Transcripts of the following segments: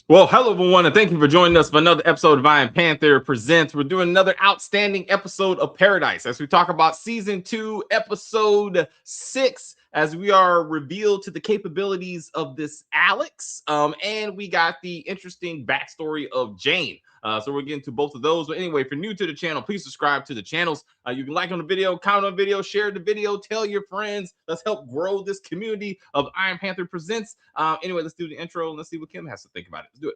Well, hello everyone, and thank you for joining us for another episode of Iron Panther Presents. We're doing another outstanding episode of Paradise as we talk about season 2, episode 6, as we are revealed to the capabilities of this Alex. And we got the interesting backstory of Jane. So we're getting to both of those. But anyway, if you're new to the channel, please subscribe to the channels. You can like on the video, comment on the video, share the video, tell your friends. Let's help grow this community of Iron Panther Presents. Anyway, let's do the intro and let's see what Kim has to think about it. Let's do it.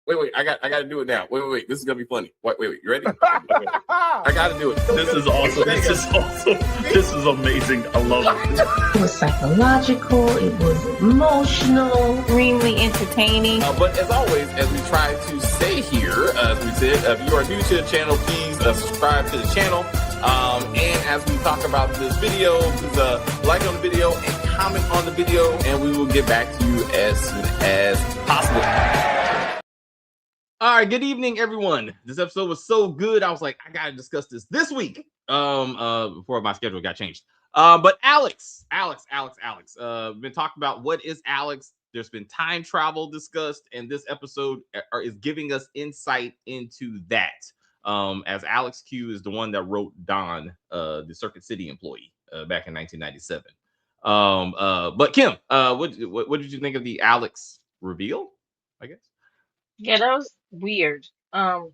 Wait, I got to do it now. Wait. This is gonna be funny. Wait. You ready? I got to do it. This is awesome. This is awesome. This is amazing. I love it. It was psychological. It was emotional. Extremely entertaining. But as always, as we try to say here, as we said, if you are new to the channel, please subscribe to the channel. And as we talk about this video, please like on the video and comment on the video, and we will get back to you as soon as possible. All right, good evening, everyone. This episode was so good. I was like, I gotta discuss this week. Before my schedule got changed. But Alex. Been talking about what is Alex. There's been time travel discussed, and this episode is giving us insight into that. As Alex Q is the one that wrote Don, the Circuit City employee, back in 1997. But Kim, what did you think of the Alex reveal? I guess. Yeah, that was weird. That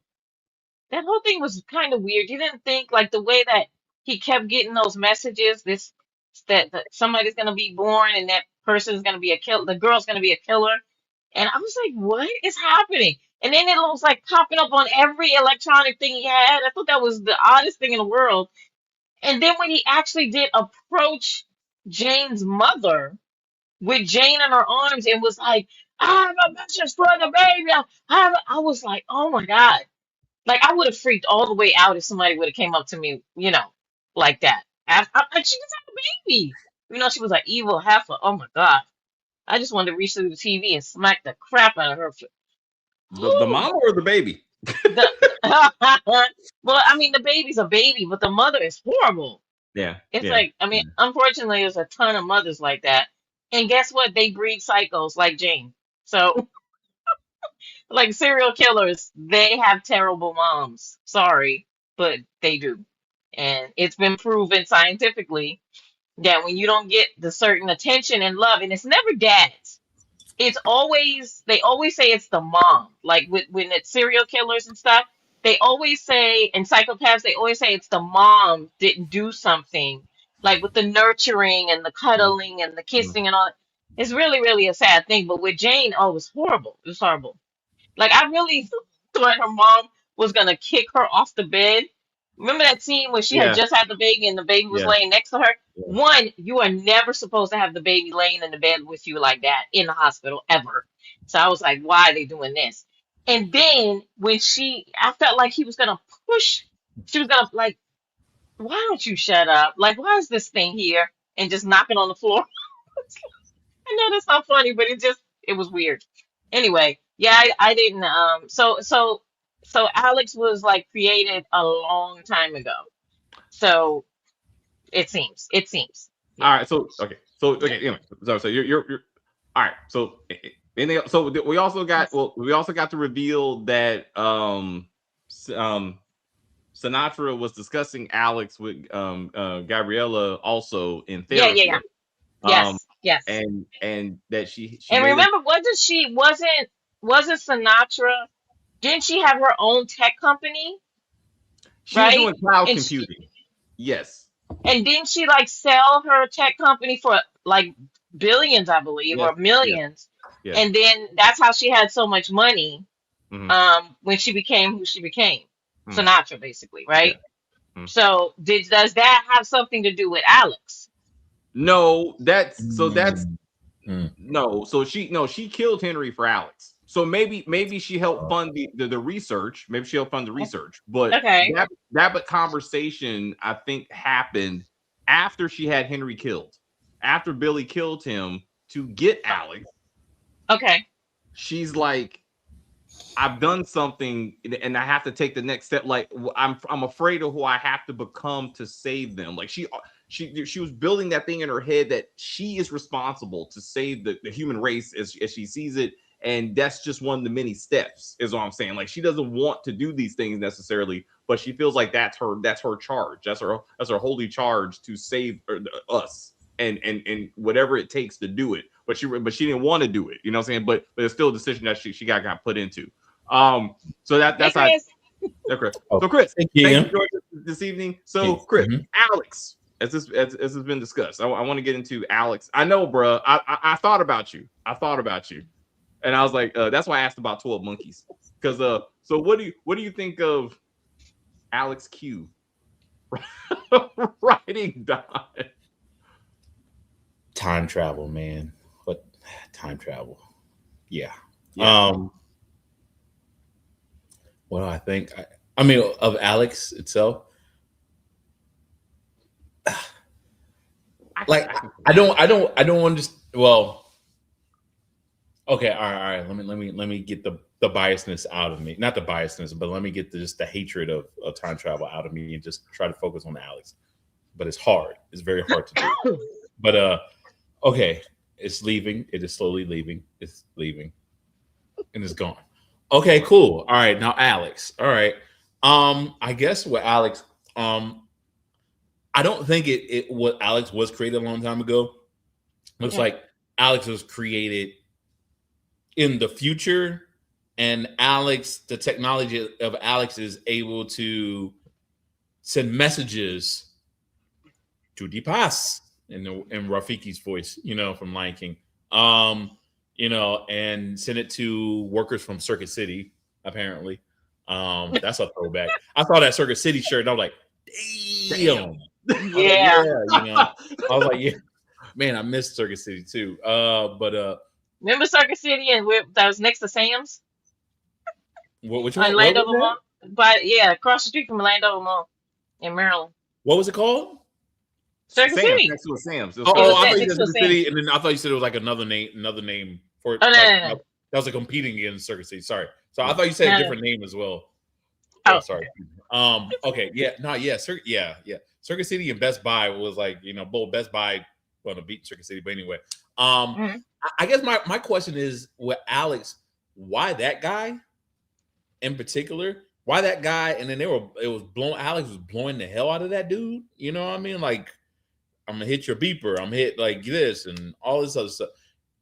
whole thing was kind of weird. You didn't think like the way that he kept getting those messages, that somebody's gonna be born and that person's gonna be a kill, the girl's gonna be a killer, and I was like, what is happening? And then it was like popping up on every electronic thing he had. I thought that was the oddest thing in the world. And then when he actually did approach Jane's mother with Jane in her arms and was like, I have a message for the baby. I was like, oh my God. Like I would have freaked all the way out if somebody would have came up to me, like that. Like she just had a baby. She was like evil heifer. Oh my God. I just wanted to reach through the TV and smack the crap out of her. The mama or the baby? Well, I mean, the baby's a baby, but the mother is horrible. Yeah. It's like, I mean, unfortunately, there's a ton of mothers like that. And guess what? They breed psychos like Jane. So, like serial killers, they have terrible moms. Sorry, but they do. And it's been proven scientifically that when you don't get the certain attention and love, and it's never dads. It's always, they always say it's the mom. Like when it's serial killers and stuff, they always say, and psychopaths, they always say it's the mom didn't do something. Like with the nurturing and the cuddling and the kissing and all. It's really, really a sad thing. But with Jane, oh, it was horrible. It was horrible. Like I really thought her mom was gonna kick her off the bed. Remember that scene where she had Yeah. just had the baby and the baby was Yeah. laying next to her? Yeah. One, you are never supposed to have the baby laying in the bed with you like that in the hospital ever. So I was like, why are they doing this? And then when I felt like he was gonna push, she was gonna like, why don't you shut up? Like, why is this thing here? And just knock it on the floor. I know that's not funny, but it was weird. Anyway, yeah, I didn't so Alex was like created a long time ago. So it seems. All Yeah. right. Anyway, so you're all right. So anything else? So we also got to reveal that Sinatra was discussing Alex with Gabriella also in Yeah, therapy. yeah, yeah. Um Yes. and that she And made remember, wasn't Sinatra, didn't she have her own tech company? she was Right? doing cloud And she, computing. Yes. and didn't she like sell her tech company for like billions, I believe, Yes. or millions? Yes. And then that's how she had so much money Mhm. when she became who she became. Mhm. Sinatra, basically, right? Mhm. So does that have something to do with Alex? No, that's Mm. no. So she killed Henry for Alex. So maybe she helped fund the research. Maybe she helped fund the research. But Okay. that conversation I think happened after she had Henry killed. After Billy killed him to get Alex, Okay. she's like, I've done something and I have to take the next step. Like I'm afraid of who I have to become to save them. Like she was building that thing in her head that she is responsible to save the human race as she sees it, And that's just one of the many steps, is what I'm saying. Like, she doesn't want to do these things necessarily, but she feels like that's her charge. That's her holy charge to save us and whatever it takes to do it. But she didn't want to do it. You know what I'm saying? But it's still a decision that she got put into. So that's how. Okay. So Chris, thank you for joining us this evening. So Chris, Alex, as this has been discussed, I want to get into Alex. I know, bro. I thought about you. And I was like, that's why I asked about 12 Monkeys. Because so what do you think of Alex Q writing Don? Time travel, man. What time travel? Yeah. What do I think? I mean, of Alex itself. Like, I don't understand. Well, okay, all right. Let me get the biasness out of me. Not the biasness, but let me get just the hatred of time travel out of me and just try to focus on Alex. But it's hard. It's very hard to do. But okay, it's leaving. It is slowly leaving. It's leaving, and it's gone. Okay, cool. All right, now Alex. All right. I guess with Alex, I don't think what Alex was created a long time ago. Looks like Alex was created in the future, and Alex, the technology of Alex is able to send messages to the past in Rafiki's voice, from Lion King. And send it to workers from Circuit City, apparently. That's a throwback. I saw that Circuit City shirt and I was like, damn. Yeah. I was like, yeah. Man, I missed Circuit City too. Remember Circuit City and that was next to Sam's? Which one? Landover Mall. But across the street from Landover Mall in Maryland. What was it called? Circuit City. Next to Sam's. I thought you said Circuit City, and then I thought you said it was like another name for it. No. That was like competing against Circuit City. Sorry. So I thought you said a different name as well. Oh, sorry. Okay. Yeah. Circuit City and Best Buy was like, both Best Buy going to beat Circuit City. But anyway, I guess my question is with Alex, why that guy in particular? Why that guy? And then Alex was blowing the hell out of that dude. You know what I mean? Like, I'm gonna hit your beeper. I'm hit like this and all this other stuff.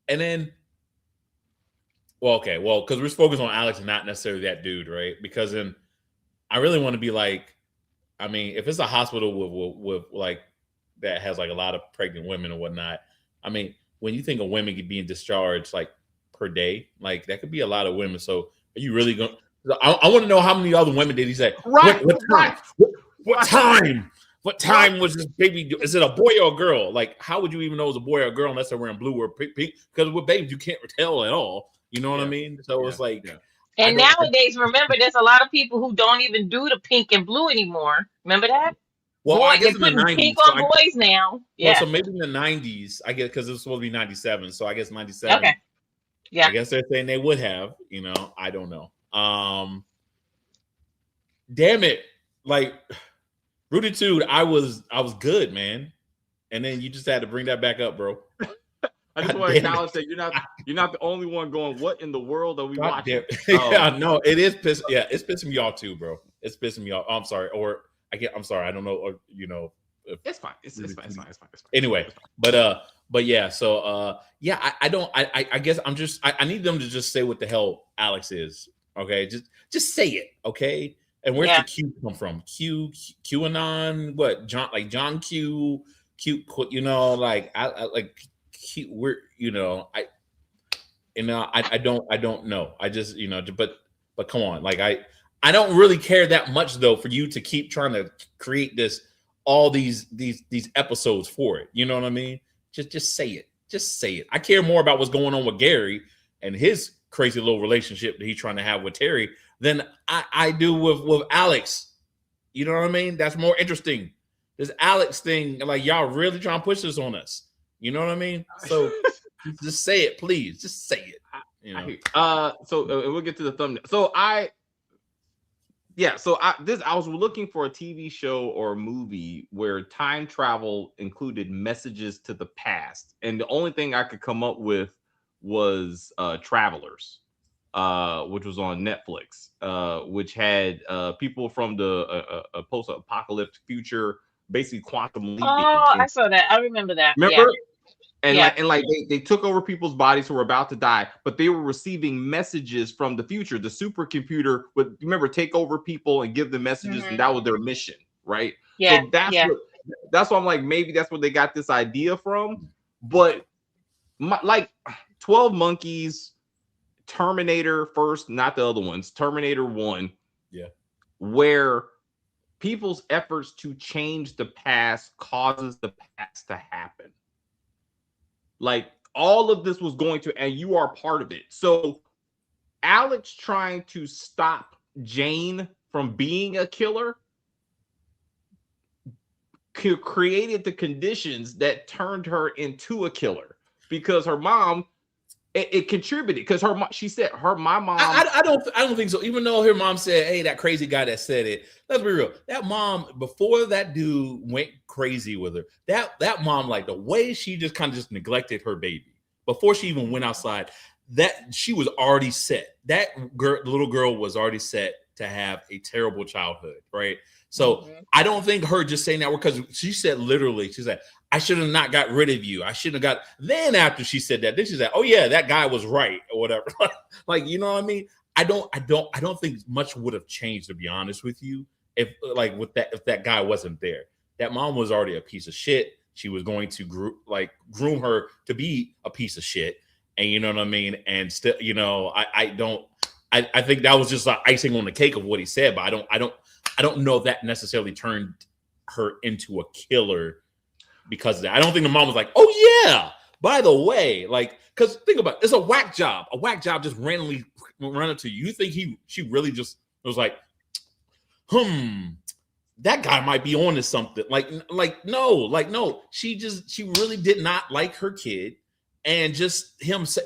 And then, because we're focused on Alex and not necessarily that dude, right? Because then I really want to be like, I mean, if it's a hospital with like that has like a lot of pregnant women and whatnot, I mean, when you think of women being discharged like per day, like that could be a lot of women. So are you really going? I want to know how many other women did he say? Right. What time? What time was this baby? Is it a boy or a girl? Like, how would you even know it's a boy or a girl unless they're wearing blue or pink? Because with babies, you can't tell at all. You know what I mean? So it's like. Yeah. And nowadays, remember, there's a lot of people who don't even do the pink and blue anymore. Remember that? Well, I guess in the 90s. Pink on boys now. Yeah. Well, so maybe in the 90s, I guess, because it was supposed to be 97. So I guess 97. Okay. Yeah. I guess they're saying they would have. I don't know. Damn it! Like. Rooted, I was good, man, and then you just had to bring that back up, bro. I just want to acknowledge that you're not the only one going. What in the world are we watching? Yeah, no, it is pissing. Yeah, it's pissing me off too, bro. It's pissing me off. I'm sorry, I'm sorry. I don't know, or it's fine. It's fine. Anyway, but yeah. So I don't. I guess I'm just. I need them to just say what the hell Alex is. Okay, just say it. Okay. And where's the Q come from? QAnon, what? John Q, like I like Q. We're I don't know. I just but come on, like I don't really care that much though for you to keep trying to create all these episodes for it. You know what I mean? Just say it. Just say it. I care more about what's going on with Gary and his crazy little relationship that he's trying to have with Terry than I do with Alex. You know what I mean? That's more interesting. This Alex thing, like y'all really trying to push this on us. You know what I mean? So just say it, please. Just say it. So we'll get to the thumbnail. So I was looking for a TV show or a movie where time travel included messages to the past, and the only thing I could come up with was Travelers, which was on Netflix, which had people from the post-apocalyptic future, basically quantum leaping. Oh, I saw that. I remember that. Remember? Yeah. And Yeah. like they took over people's bodies who were about to die, but they were receiving messages from the future. The supercomputer would, remember, take over people and give them messages, and that was their mission, right? Yeah. So that's why I'm like, maybe that's where they got this idea from. But like 12 Monkeys, Terminator first, not the other ones, Terminator 1, where people's efforts to change the past causes the past to happen. Like, all of this was going to, and you are part of it. So Alex trying to stop Jane from being a killer created the conditions that turned her into a killer, because her mom, it contributed, because her mom, she said my mom. I don't think so. Even though her mom said, "Hey, that crazy guy that said it." Let's be real. That mom, before that dude went crazy with her, that mom, like the way she just kind of just neglected her baby before she even went outside. That she was already set. That little girl was already set to have a terrible childhood, right? So I don't think her just saying that, because she said literally, she said, "I should have not got rid of you. I shouldn't have got." Then after she said that, then she said, "Oh yeah, that guy was right," or whatever. Like, you know what I mean? I don't think much would have changed, to be honest with you, if that guy wasn't there. That mom was already a piece of shit. She was going to groom her to be a piece of shit, and you know what I mean. And still, you know, I think that was just like icing on the cake of what he said, but I don't know if that necessarily turned her into a killer because of that. I don't think the mom was like, "Oh yeah, by the way," like, because think about it, it's a whack job just randomly run up to you. You think she really just was like, that guy might be on to something. No. She really did not like her kid, and just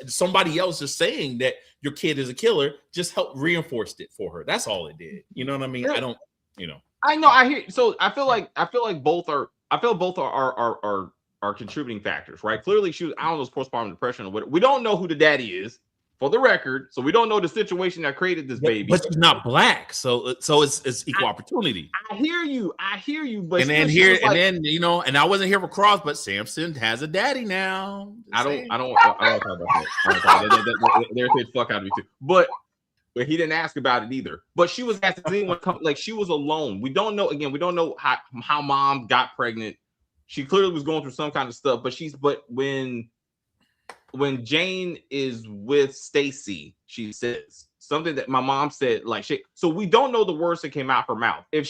somebody else just saying that your kid is a killer just helped reinforce it for her. That's all it did. You know what I mean? Yeah. I don't, you know. I know. I hear. So I feel like both are. I feel both are contributing factors, right? Clearly, she was, I don't know, postpartum depression or whatever. We don't know who the daddy is, for the record, so we don't know the situation that created this baby. But she's not black, so it's equal opportunity. I hear you, but and then here, and then you know, and I wasn't here for Cross, but Samson has a daddy now. I don't talk about that. They're the fuck out of me too, but he didn't ask about it either. But she was asking anyone come, like she was alone. We don't know. Again, we don't know how mom got pregnant. She clearly was going through some kind of stuff. But when Jane is with Stacy, she says something that my mom said, like, so we don't know the words that came out her mouth. If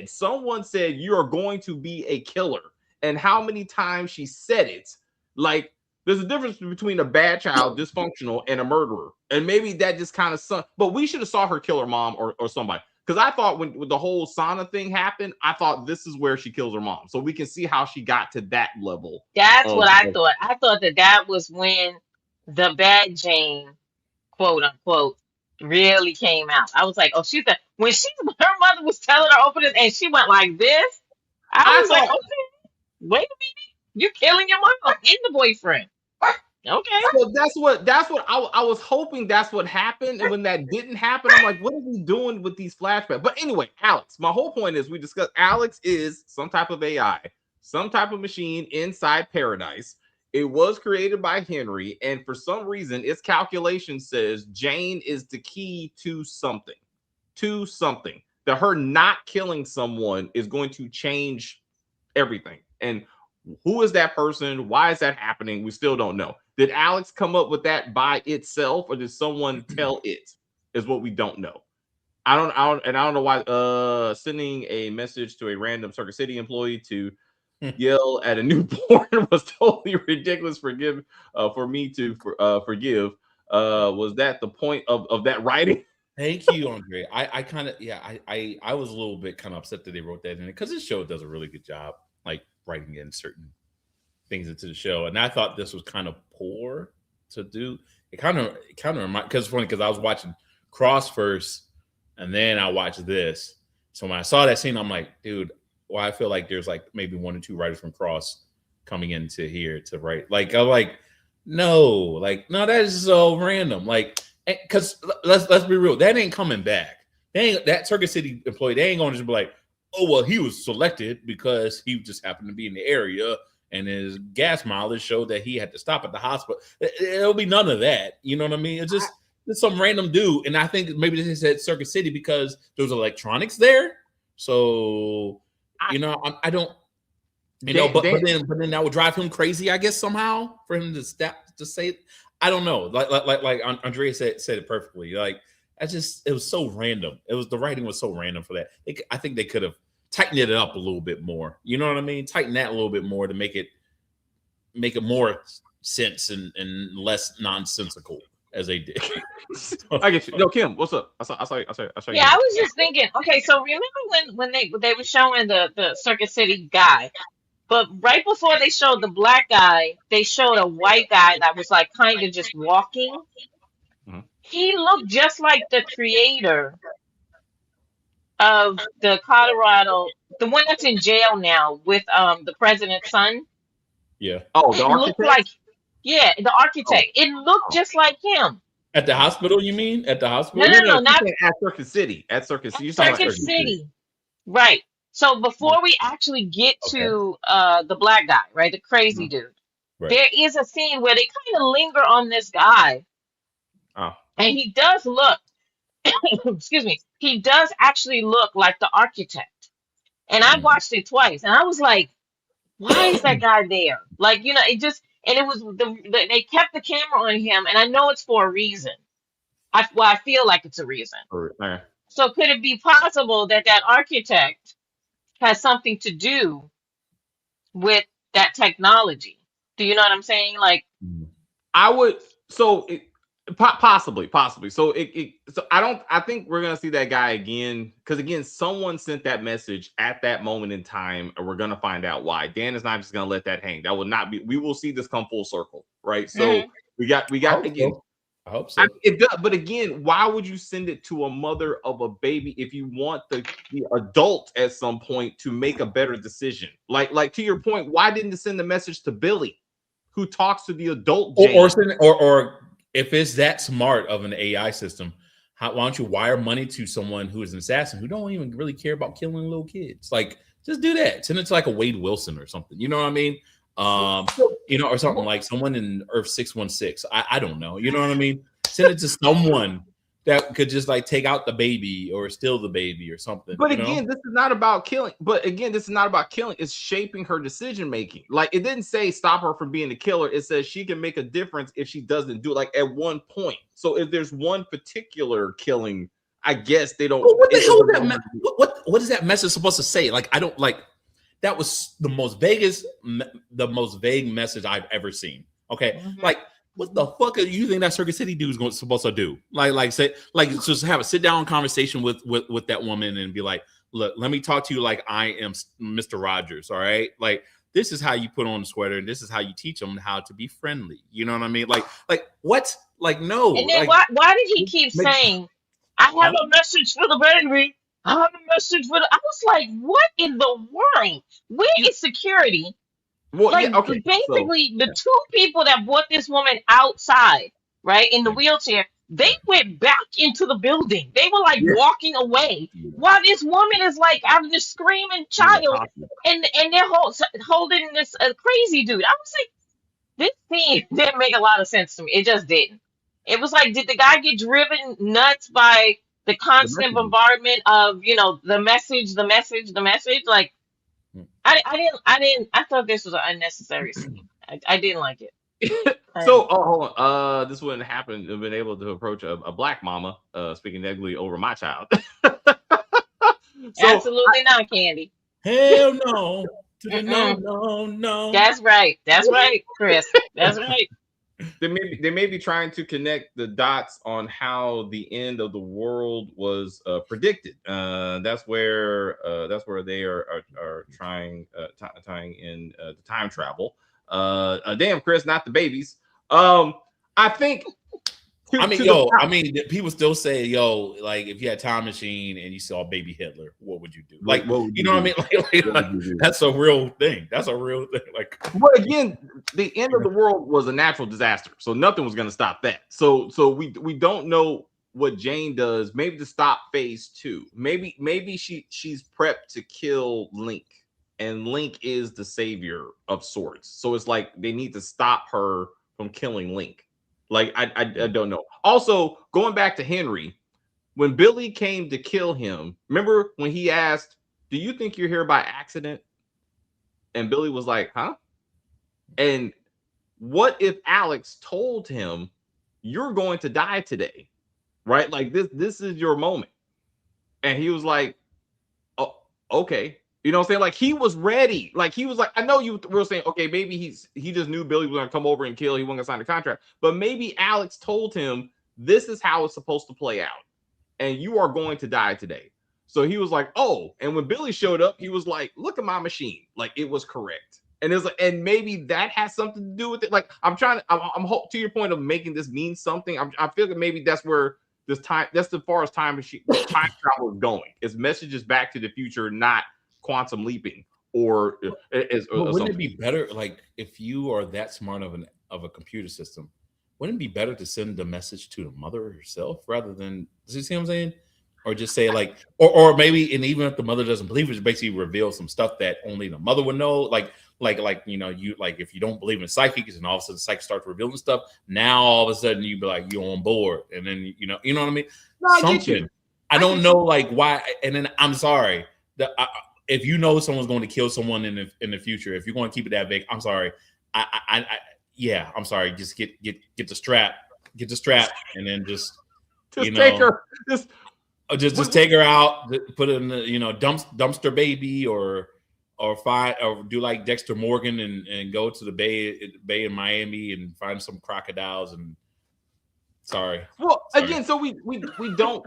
someone said you are going to be a killer, and how many times she said it, like, there's a difference between a bad child, dysfunctional, and a murderer. And maybe that just kind of but we should have saw her kill her mom or somebody. Because I thought when the whole Sana thing happened, I thought this is where she kills her mom. So we can see how she got to that level. That's what I thought. I thought that was when the bad Jane, quote unquote, really came out. I was like, oh, when her mother was telling her open it and she went like this, I was like, okay, wait a minute. You're killing your mom and the boyfriend. Okay. So that's what I was hoping that's what happened. And when that didn't happen, I'm like, what are we doing with these flashbacks? But anyway, Alex, my whole point is we discussed Alex is some type of AI, some type of machine inside Paradise. It was created by Henry, and for some reason, its calculation says Jane is the key to something. That her not killing someone is going to change everything. And who is that person? Why is that happening? We still don't know. Did Alex come up with that by itself, or did someone tell it? Is what we don't know. I don't know why sending a message to a random Circuit City employee to yell at a newborn was totally ridiculous. For me to forgive. Was that the point of that writing? Thank you, Andre. I kind of I was a little bit kind of upset that they wrote that in it, because this show does a really good job, like, writing in certain things into the show, and I thought this was kind of poor to do. It kind of reminded, because it's funny, because I was watching Cross first, and then I watched this. So when I saw that scene, I'm like, dude, well, I feel like there's like maybe one or two writers from Cross coming into here to write. Like, I'm like, No, that is so random. Like, because let's be real, that ain't coming back. That Circuit City employee, they ain't gonna just be like, oh well, he was selected because he just happened to be in the area and his gas mileage showed that he had to stop at the hospital. It'll be none of that. You know what I mean? It's just some random dude. And I think maybe they said Circuit City because there's electronics there. So I don't. But then that would drive him crazy, I guess, somehow for him to say it. I don't know. Like Andrea said it perfectly. Like it was so random. The writing was so random for that. I think they could have tightened it up a little bit more. You know what I mean? Tighten that a little bit more to make it more sense and less nonsensical as they did. I get you. Yo, Kim, what's up? I saw you. Yeah, I was just thinking. Okay, so remember when they were showing the Circuit City guy, but right before they showed the black guy, they showed a white guy that was like kind of just walking. Mhm. He looked just like the creator of the Colorado, the one that's in jail now with the president's son. Yeah. Oh, the It looked architect? like, yeah, the architect. It looked just like him. At the hospital, you mean? At the hospital? No, not at Circuit City. At Circuit City. You're talking about Circuit City. Right. So before we actually get to the black guy, right, the crazy dude, Right. there is a scene where they kind of linger on this guy. Oh. And he does look, excuse me, he does actually look like the architect. And I watched it twice, and I was like, why is that guy there? Like, it just, and it was, they kept the camera on him, and I know it's for a reason. I feel like it's a reason. Okay. So could it be possible that architect has something to do with that technology? Do you know what I'm saying? Like, I would. So possibly. So I think we're gonna see that guy again because again, someone sent that message at that moment in time, and we're gonna find out why. Dan is not just gonna let that hang. That will not be. We will see this come full circle, right? So we got again. I hope so. It does, but again, why would you send it to a mother of a baby if you want the adult at some point to make a better decision? Like to your point, why didn't it send the message to Billy, who talks to the adult Jane? Or if it's that smart of an AI system, why don't you wire money to someone who is an assassin who don't even really care about killing little kids? Like, just do that. Send it to like a Wade Wilson or something. You know what I mean? Or something like someone in Earth 616. I don't know. You know what I mean? Send it to someone that could just like take out the baby or steal the baby or something. But again, this is not about killing. It's shaping her decision making. Like, it didn't say stop her from being a killer. It says she can make a difference if she doesn't do it. Like at one point. So if there's one particular killing, I guess they don't. What the hell is that? What is that message supposed to say? Like, I don't like. That was the most vague message I've ever seen. Okay, like what the fuck do you think that Circuit City dude is supposed to do? Just have a sit down conversation with that woman and be like, look, let me talk to you like I am Mr. Rogers. All right, like this is how you put on a sweater, and this is how you teach them how to be friendly. You know what I mean? Like what? Like no. And then why did he keep saying, I have a message for the baby? I have a message for I was like, what in the world? Where is security? Well, basically, the two people that brought this woman outside, right, in the wheelchair, they went back into the building. They were like walking away while this woman is like having this screaming child, and they're holding this crazy dude. I was like, this scene didn't make a lot of sense to me. It just didn't. It was like, did the guy get driven nuts by the constant bombardment of the message? Like, I thought this was an unnecessary scene. I didn't like it. So hold on. This wouldn't happen to have been able to approach a black mama speaking negatively over my child. Absolutely not, Candy. Hell no. No. That's right, Chris. That's right. They may be trying to connect the dots on how the end of the world was predicted. That's where they are trying tying in the time travel. Damn, Chris, not the babies. I think I mean, yo, I mean, people still say, yo, like if you had a time machine and you saw baby Hitler, what would you do? Like, what would you know what I mean? Like, that's a real thing. That's a real thing. Like, well, again, the end of the world was a natural disaster, so nothing was going to stop that. So we don't know what Jane does. Maybe to stop phase 2. Maybe she's prepped to kill Link, and Link is the savior of sorts. So it's like they need to stop her from killing Link. Like I don't know. Also, going back to Henry, when Billy came to kill him, remember when he asked, "Do you think you're here by accident?" And Billy was like, "Huh?" And what if Alex told him, "You're going to die today," right? Like this is your moment. And he was like, "Oh, okay." You know what I'm saying? Like he was ready. Like he was like, I know you were saying, okay, maybe he just knew Billy was gonna come over and kill. He wasn't gonna sign the contract, but maybe Alex told him this is how it's supposed to play out, and you are going to die today. So he was like, oh, and when Billy showed up, he was like, look at my machine, like it was correct, and it's like, and maybe that has something to do with it. Like I'm to your point of making this mean something. I feel that maybe that's where that's as far as time travel is going. It's messages back to the future, not quantum leaping or wouldn't it be better, like if you are that smart of a computer system, wouldn't it be better to send the message to the mother herself rather than, does you see what I'm saying? Or just say like, or maybe, and even if the mother doesn't believe it, just basically reveal some stuff that only the mother would know, like you know, you like if you don't believe in psychics and all of a sudden the psychic starts revealing stuff, now all of a sudden you be like you're on board, and then you know what I mean? No, something I don't know like why, and then I'm sorry that if you know someone's going to kill someone in the future, if you're going to keep it that vague, I'm sorry. Yeah, I'm sorry. Just get the strap, and then just you know, take her, just take her out, put her in the dumpster baby, or find or do like Dexter Morgan and go to the bay in Miami and find some crocodiles and. Sorry. Well, again, so we don't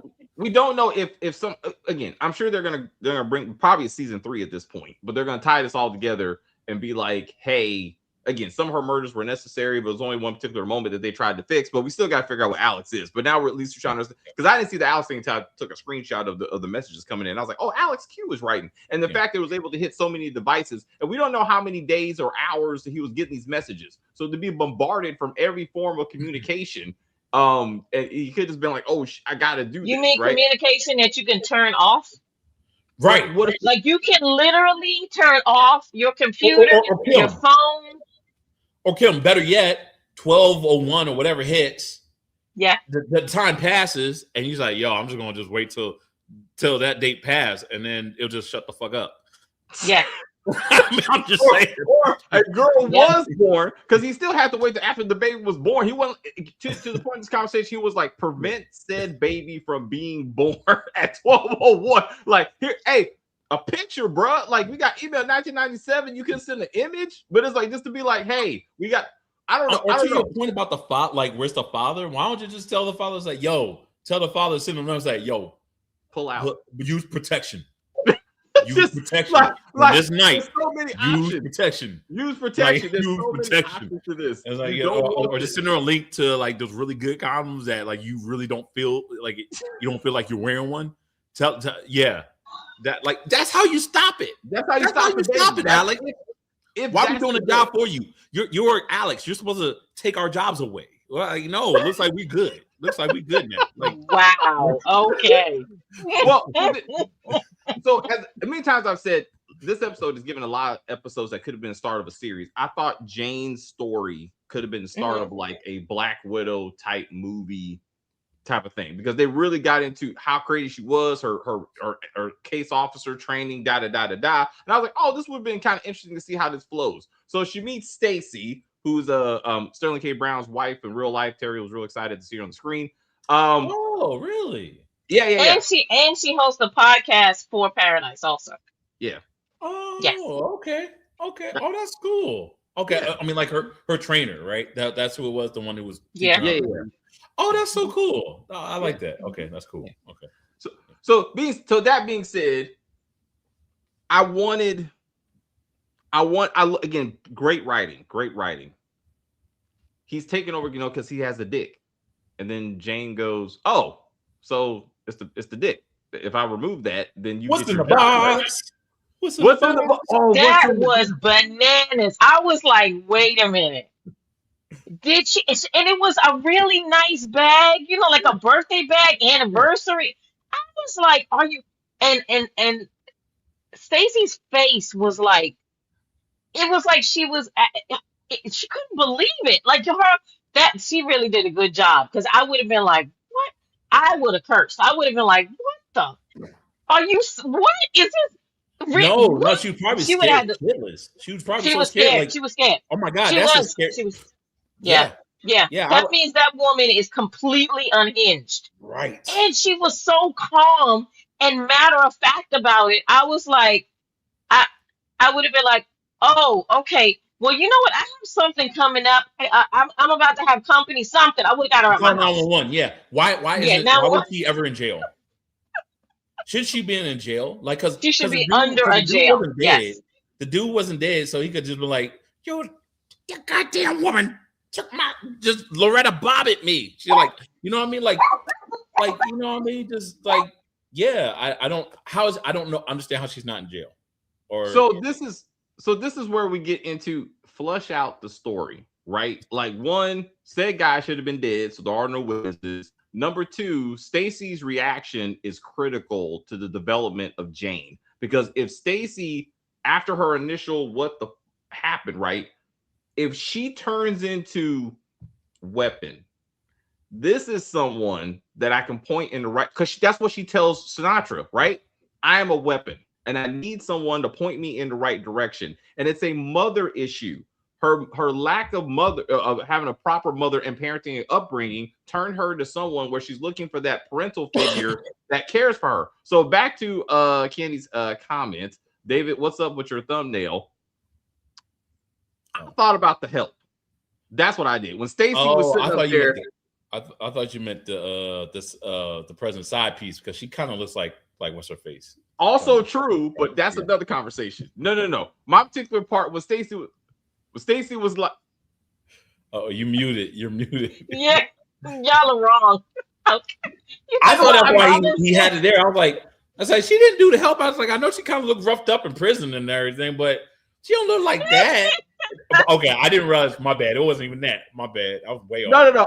know if some, again, I'm sure they're gonna bring probably season 3 at this point, but they're gonna tie this all together and be like, hey, again, some of her murders were necessary, but it was only one particular moment that they tried to fix. But we still got to figure out what Alex is. But now we're at least trying to, because I didn't see the Alex thing until I took a screenshot of the messages coming in. I was like, oh, Alex Q was writing, and the fact that it was able to hit so many devices, and we don't know how many days or hours that he was getting these messages. So to be bombarded from every form of communication. And he could have just been like, "Oh, I gotta do." You mean right? communication that you can turn off? Right. What if, like you can literally turn off your computer, or your phone, or kill him. Better yet, 12:01 or whatever hits. Yeah. The time passes, and he's like, "Yo, I'm just gonna just wait till that date pass, and then it'll just shut the fuck up." Yeah. I mean, I'm just saying. Or a girl was born, because he still had to wait after the baby was born. He wasn't to the point of this conversation. He was like, prevent said baby from being born at 12:01. Like, here, hey, a picture, bro. Like, we got email 1997. You can send an image, but it's like just to be like, hey, we got. I don't know. I don't know. Your point about the father, like, where's the father? Why don't you just tell the father, like, yo, tell the father, send him, like, yo, pull out, use protection. Use just protection. like this night. So many use options. protection. Use protection. Like, There's use so protection. many options to this. It's like, or just send her a link to like those really good condoms that like you really don't feel like you don't feel like you're wearing one. Yeah, that like that's how you stop it. That's how you stop it, Alex. Why are we doing a job for you? You're Alex. You're supposed to take our jobs away. Well, it looks like we good. Looks like we good now. Like, wow. Okay. Well, so as many times I've said, this episode is given a lot of episodes that could have been the start of a series. I thought Jane's story could have been the start of like a Black Widow type movie type of thing, because they really got into how crazy she was, her case officer training, da. And I was like, oh, this would have been kind of interesting to see how this flows. So she meets Stacy, who's Sterling K. Brown's wife in real life. Terry was real excited to see her on the screen. Oh, really? Yeah. And she hosts a podcast for Paradise also. Yeah. Oh, yes. Okay. Oh, that's cool. Okay. Yeah. I mean, like her trainer, right? That's who it was, the one who was. Yeah. Oh, that's so cool. Oh, I like that. Okay, that's cool. Okay. So that being said, again, great writing. He's taking over, because he has a dick. And then Jane goes, "Oh, so it's the dick. If I remove that, then you What's get in your the job, right?" box? What's in What's the in the box? oh? What's That in the was bananas. I was like, wait a minute. Did she? And it was a really nice bag, like a birthday bag, anniversary. I was like, are you? And Stacy's face was like, it was like she couldn't believe it. Like to her, that she really did a good job because I would have been like, what? I would have cursed. I would have been like, what the? Are you? What is this? No, What? she was probably She would have scared had. shitless. She was probably She so was scared, scared. like, She was scared. oh my god, She that's a was. scary. She was. Yeah. Yeah, Yeah. yeah, That means that woman is completely unhinged. right. And she was so calm and matter of fact about it. I was like, I I would have been like, oh, okay. Well, you know what? I have something coming up. I'm about to have company something. I would have got her at Call my house. 911. Yeah. Why Yeah. isn't Now why was what? she ever in jail? Should she be in jail? Like, She should the be dude, under because a the dude jail. wasn't dead. Yes. The dude wasn't dead, so he could just be like, "Yo, you goddamn woman took my just Loretta Bob at me." She's like, you know what I mean? Like you know what I mean? Just like, yeah. I don't know. Understand how she's not in jail. Or So this is where we get into flush out the story, right? Like, one, said guy should have been dead, so there are no witnesses. Number two, Stacy's reaction is critical to the development of Jane, because if Stacy, after her initial what the happened, right? If she turns into weapon, this is someone that I can point in the right, because that's what she tells Sinatra, right? I am a weapon and I need someone to point me in the right direction. And it's a mother issue. Her lack of having a proper mother and parenting and upbringing turned her to someone where she's looking for that parental figure that cares for her. So back to Candy's comments. David, what's up with your thumbnail? I thought about the help. That's what I did when Stacy was sitting up there. I thought you meant the present side piece, because she kind of looks like what's her face. Also true, but that's another conversation. No. My particular part was Stacy was like, Oh, you're muted. Yeah. Y'all are wrong. Okay. I thought that's why he had it there. I was like, she didn't do the help. I was like, I know she kind of looked roughed up in prison and everything, but she don't look like that. Okay, I didn't realize. My bad. It wasn't even that. My bad. I was way off. No.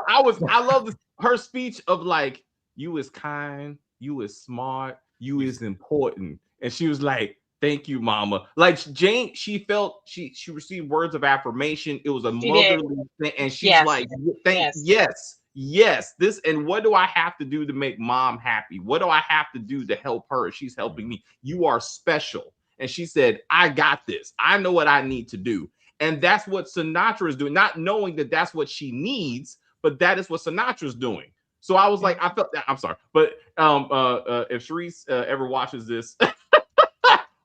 I love her speech of like, you is kind, you is smart, you is important. And she was like, thank you, mama. Like Jane, she felt she received words of affirmation. It was a motherly thing. And she's like, yes. This, and what do I have to do to make mom happy? What do I have to do to help her? She's helping me. You are special. And she said, I got this. I know what I need to do. And that's what Sinatra is doing, not knowing that that's what she needs, but that is what Sinatra's doing. So I was like, I felt that. I'm sorry, but if Sharice ever watches this,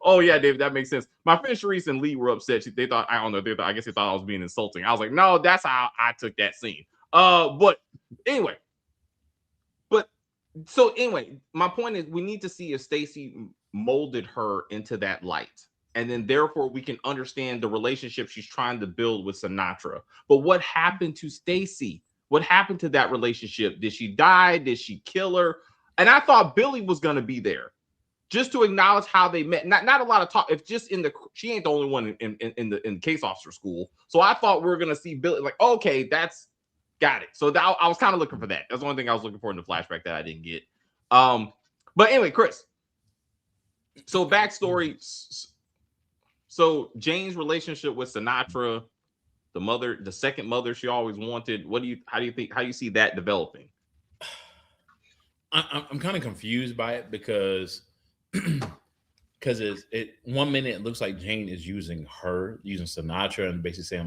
oh yeah, David, that makes sense. My friend Sharice and Lee were upset. They thought, I don't know, I guess they thought I was being insulting. I was like, no, that's how I took that scene. But anyway, my point is, we need to see if Stacy molded her into that light. And then therefore we can understand the relationship she's trying to build with Sinatra. But what happened to Stacy? What happened to that relationship? Did she die? Did she kill her? And I thought Billy was going to be there just to acknowledge how they met. Not a lot of talk. If just she ain't the only one in the case officer school. So I thought we were going to see Billy, like, okay, that's got it. So I was kind of looking for that. That's the only thing I was looking for in the flashback that I didn't get. But anyway, Chris. So backstory. So Jane's relationship with Sinatra, the second mother she always wanted. How do you see that developing? I'm kind of confused by it because it 1 minute it looks like Jane is using Sinatra and basically saying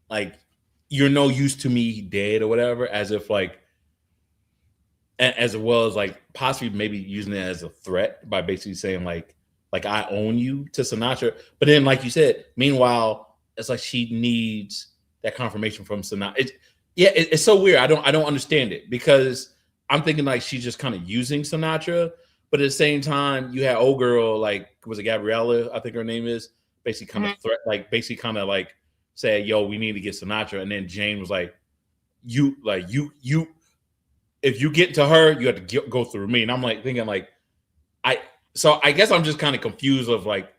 like you're no use to me, dead, or whatever, as if as well as like possibly maybe using it as a threat by basically saying like I own you to Sinatra. But then, like you said, meanwhile, it's like she needs that confirmation from Sinatra. It's so weird. I don't understand it, because I'm thinking like she's just kind of using Sinatra, but at the same time, you had old girl, like, was it Gabriella? I think her name is, basically kind of say, yo, we need to get Sinatra. And then Jane was like, you if you get to her, you have to go through me. And I'm like thinking like, so I guess I'm just kind of confused of like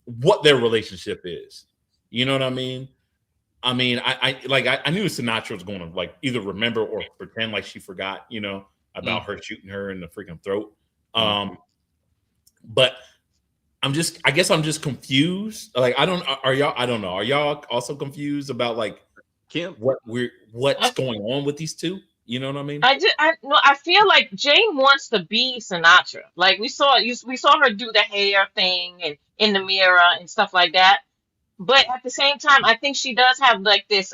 what their relationship is. You know what I mean? I knew Sinatra was going to like either remember or pretend like she forgot, you know, about her shooting her in the freaking throat. But I guess I'm just confused. Like, I don't know. Are y'all also confused about like Kim, what's going on with these two? You know what I mean? I feel like Jane wants to be Sinatra. Like we saw her do the hair thing and in the mirror and stuff like that. But at the same time, I think she does have like this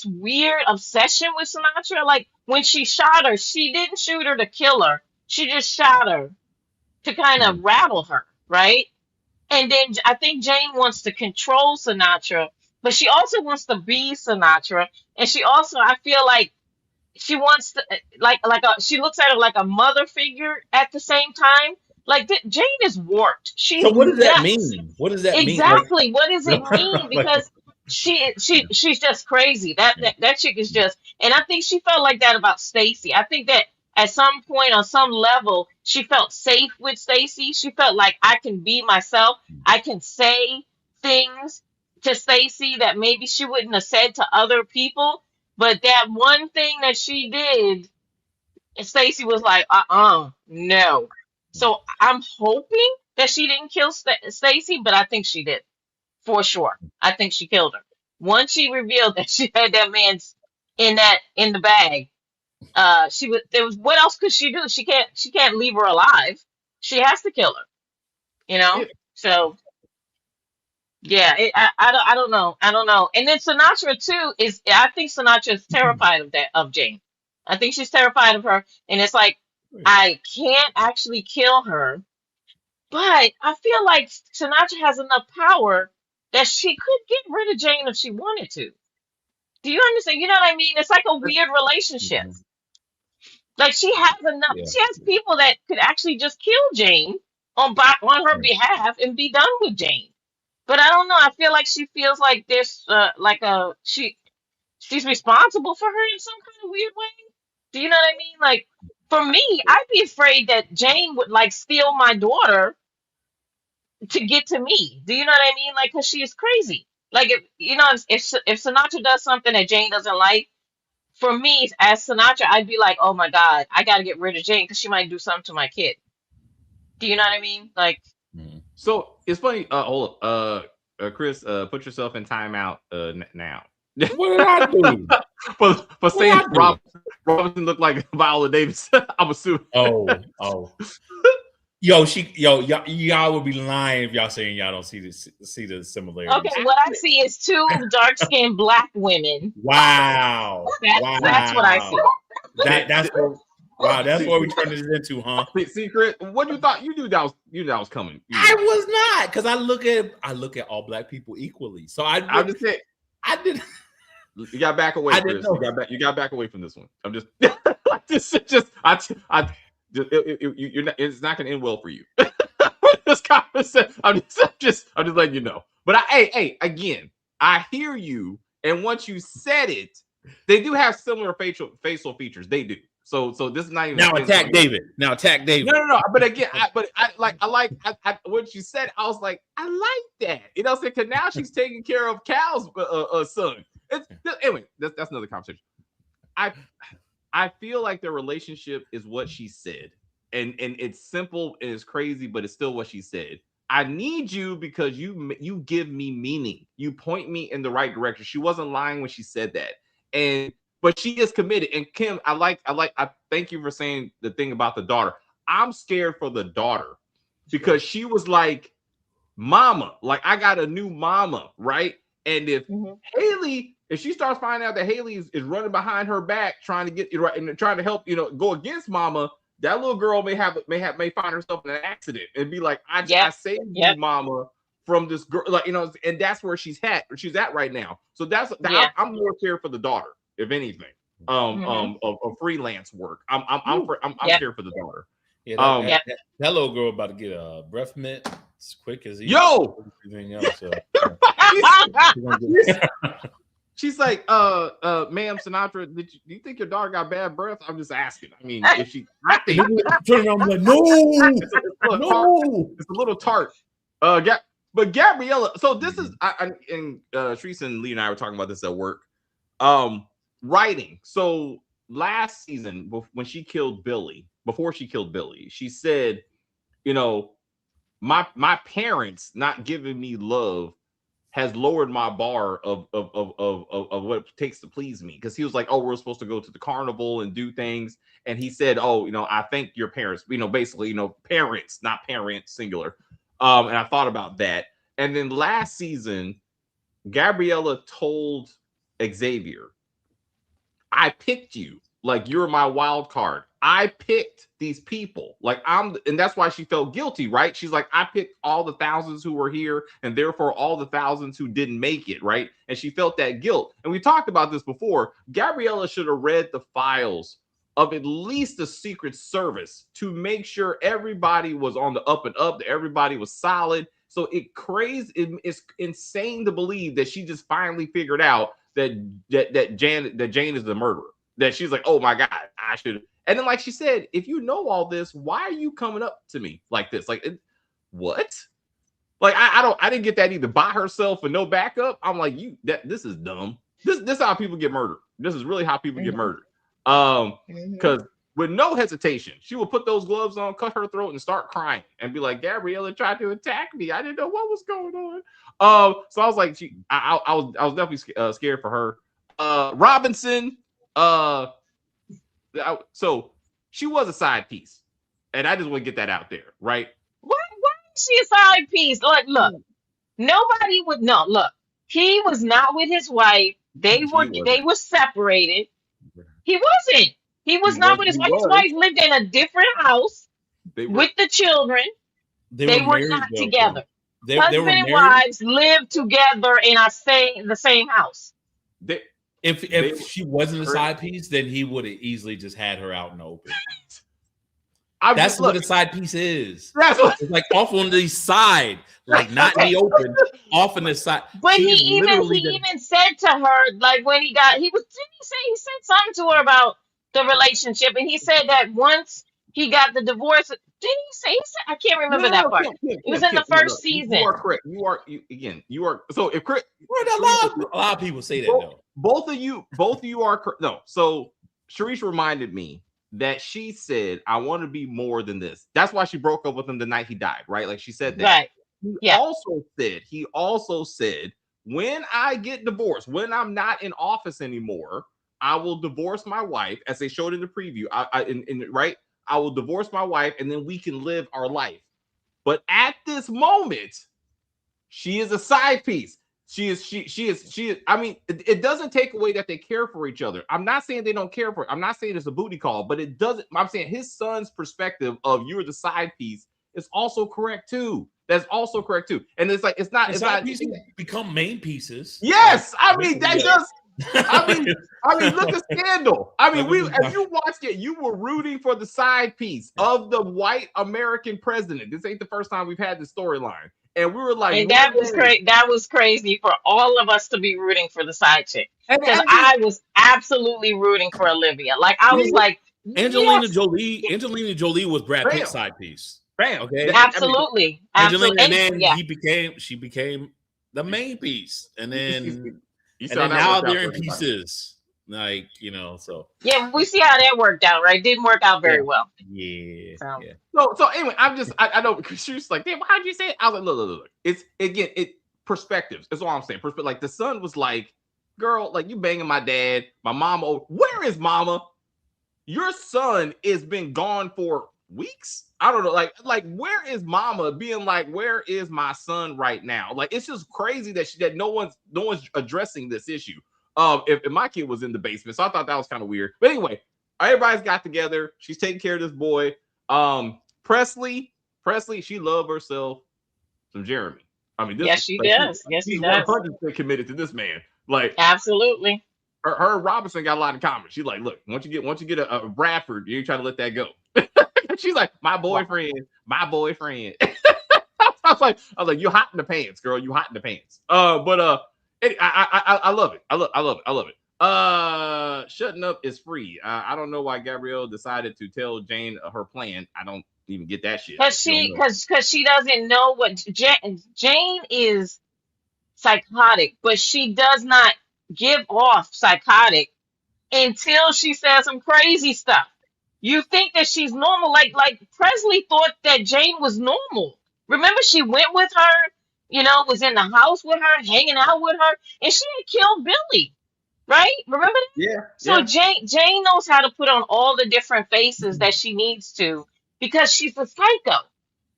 weird obsession with Sinatra. Like when she shot her, she didn't shoot her to kill her. She just shot her to kind of rattle her, right? And then I think Jane wants to control Sinatra, but she also wants to be Sinatra. And she also, I feel like she wants to, she looks at her like a mother figure at the same time. Like Jane is warped. She's so what does that nuts. mean? What does that mean? Exactly. What does it mean? Because she's just crazy. That chick is just, and I think she felt like that about Stacy. I think that at some point on some level, she felt safe with Stacy. She felt like I can be myself. I can say things to Stacy that maybe she wouldn't have said to other people. But that one thing that she did, Stacy was like, no. So I'm hoping that she didn't kill Stacy, but I think she did, for sure. I think she killed her. Once she revealed that she had that man's in the bag, what else could she do? She can't leave her alive. She has to kill her. You know? So yeah, I don't know. And then Sinatra too I think Sinatra is terrified of Jane. I think she's terrified of her, and it's like I can't actually kill her, but I feel like Sinatra has enough power that she could get rid of Jane if she wanted to. Do you understand? You know what I mean? It's like a weird relationship. Like she has enough. Yeah. She has people that could actually just kill Jane on her behalf and be done with Jane. But I don't know. I feel like she feels like there's she's responsible for her in some kind of weird way. Do you know what I mean? Like for me, I'd be afraid that Jane would like steal my daughter to get to me. Do you know what I mean? Like, cause she is crazy. Like if Sinatra does something that Jane doesn't like, for me as Sinatra, I'd be like, oh my God, I got to get rid of Jane because she might do something to my kid. Do you know what I mean? Like, so it's funny. Hold up, Chris, put yourself in timeout now. What did I do? for saying Robinson looked like Viola Davis. I'm assuming. Oh. Y'all would be lying if y'all saying y'all don't see the similarities. okay, what I see is two dark-skinned black women. Wow. That's what I see. That's what we turned this into, huh? See, Chris, what you thought? You knew that was coming. I was not, because I look at all black people equally. So I'm just saying, I did. You got back away, Chris. You got back away from this one. I'm just, you're not, it's not going to end well for you. This conversation, I'm just letting you know. But again, I hear you, and once you said it, they do have similar facial features. They do. So this is not even attack David. No. But again, I like what you said. I was like, I like that. You know, because now she's taking care of Cal's son. Anyway, that's another conversation. I feel like their relationship is what she said, and it's simple and it's crazy, but it's still what she said. I need you because you give me meaning. You point me in the right direction. She wasn't lying when she said that, but she is committed. And Kim, I thank you for saying the thing about the daughter. I'm scared for the daughter because she was like, "Mama, like I got a new mama, right?" And if Haley, if she starts finding out that Haley is running behind her back, trying to get right and trying to help, go against Mama, that little girl may find herself in an accident and be like, I saved you, Mama, from this girl, and that's where she's at right now. So I'm more scared for the daughter, if anything, of freelance work. I'm scared for the daughter. Yeah, that little girl about to get a breath mint as quick as he. Yo. Everything else, so. she's like, ma'am, Sinatra, do you think your daughter got bad breath? I'm just asking. I mean, if she, I think Turn around, I'm like, no, it's a little tart. no. It's a little tart. But Gabriella, so this is, and Sharice and Lee and I were talking about this at work. Writing. So last season, when she killed Billy, before she killed Billy, she said, you know, my parents not giving me love has lowered my bar of what it takes to please me. Because he was like, oh, we're supposed to go to the carnival and do things. And he said, oh, you know, I thank your parents, you know, basically, you know, parents, not parents, singular. And I thought about that. And then last season, Gabriella told Xavier, I picked you. Like, you're my wild card. I picked these people. Like, and that's why she felt guilty, right? She's like, I picked all the thousands who were here, and therefore all the thousands who didn't make it, right? And she felt that guilt. And we talked about this before. Gabriella should have read the files of at least the Secret Service to make sure everybody was on the up and up, that everybody was solid. So it's insane to believe that she just finally figured out that Jane is the murderer. That she's like, oh my God, I should. And then, like she said, if you know all this, why are you coming up to me like this? Like, what? Like, I didn't get that either. By herself and no backup. I'm like, this is dumb. This is how people get murdered. This is really how people get murdered. Because with no hesitation, she will put those gloves on, cut her throat, and start crying and be like, Gabriella tried to attack me. I didn't know what was going on. So I was like, I was definitely scared for her. Robinson. So she was a side piece, and I just want to get that out there, right? Why is she a side piece? Look, nobody would know. Look, he was not with his wife. They were separated. He wasn't. He was not with his wife. His wife lived in a different house with the children. They were not together. Husband and wives lived together in the same house. If she wasn't a side piece, then he would have easily just had her out in the open. That's what a side piece is. It's like off on the side, like not in the open, off on the side. But he even said to her, like when he said something to her about the relationship, and he said that once he got the divorce. Did he say? I can't remember that part. It was in the first season. You are correct. You are. So if Chris, a lot of people say that though. Both of you are correct. No. So Sharice reminded me that she said, I want to be more than this. That's why she broke up with him the night he died, right? Like she said that. Right. He also said, when I get divorced, when I'm not in office anymore, I will divorce my wife, as they showed in the preview. Right? I will divorce my wife, and then we can live our life. But at this moment, she is a side piece. She is. I mean, it doesn't take away that they care for each other. I'm not saying they don't care for it. I'm not saying it's a booty call, but it doesn't. I'm saying his son's perspective of you're the side piece is also correct too. That's also correct too. And it's like it's not pieces become main pieces. Yes, I mean that just. I mean, look at Scandal. I mean, as you watched it, you were rooting for the side piece of the white American president. This ain't the first time we've had the storyline. And we were like, and that was crazy for all of us to be rooting for the side chick. Because I was absolutely rooting for Olivia. Like I was like, Angelina Jolie was Brad Pitt's side piece. Bam. Okay. Absolutely. Angelina, and then she became the main piece. And then now they're in pieces. Like, you know, so yeah, we see how that worked out, right? Didn't work out very well. Yeah. So anyway, I know because she was like, damn, how'd you say it? I was like, look. It's again, perspectives. That's all I'm saying. Like the son was like, girl, like you banging my dad, my mama. Where is mama? Your son has been gone for weeks. I don't know, like where is mama? Being like, where is my son right now? Like it's just crazy that no one's addressing this issue. If my kid was in the basement, so I thought that was kind of weird. But anyway, everybody's got together. She's taking care of this boy. Presley, she loved herself some Jeremy. I mean, yes, she does. Yes, she does. 100% committed to this man. Like absolutely. Her and Robinson got a lot in common. She's like, look, once you get a Bradford, you ain't trying to let that go. She's like, my boyfriend. I was like, you're hot in the pants, girl. You hot in the pants. But I love it. I love it. Shutting up is free. I don't know why Gabrielle decided to tell Jane her plan. I don't even get that shit. Because she doesn't know what Jane is psychotic, but she does not give off psychotic until she says some crazy stuff. You think that she's normal, like Presley thought that Jane was normal. Remember, she went with her, was in the house with her, hanging out with her, and she had killed Billy, right? Remember that? Yeah. So yeah. Jane knows how to put on all the different faces that she needs to because she's a psycho.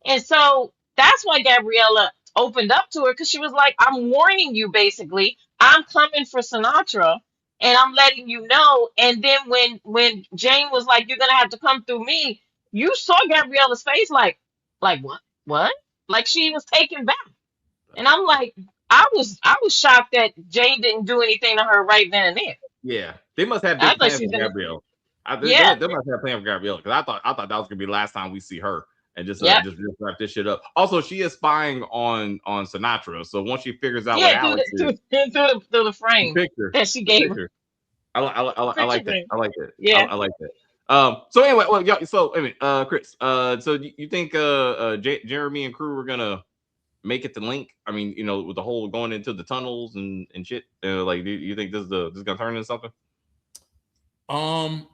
And so that's why Gabriella opened up to her, because she was like, I'm warning you, basically. I'm coming for Sinatra and I'm letting you know. And then when Jane was like, you're going to have to come through me, you saw Gabriella's face like what? What? Like she was taken back. And I'm like, I was shocked that Jane didn't do anything to her right then and there. Yeah, they must have I big thought plans she's for gonna. Gabrielle. Yeah. They must have plans for Gabrielle, because I thought that was gonna be the last time we see her, and just Yep. just wrap this shit up. Also, she is spying on Sinatra, so once she figures out what Yeah, Alex is, through the frame picture that she gave her. picture. I like that. I like that. Yeah. I like that. So anyway, well, yeah. So I mean, Chris. So you think Jeremy and crew were gonna make it to Link? I mean, with the whole going into the tunnels and shit. Like, do you think this is gonna turn into something? No,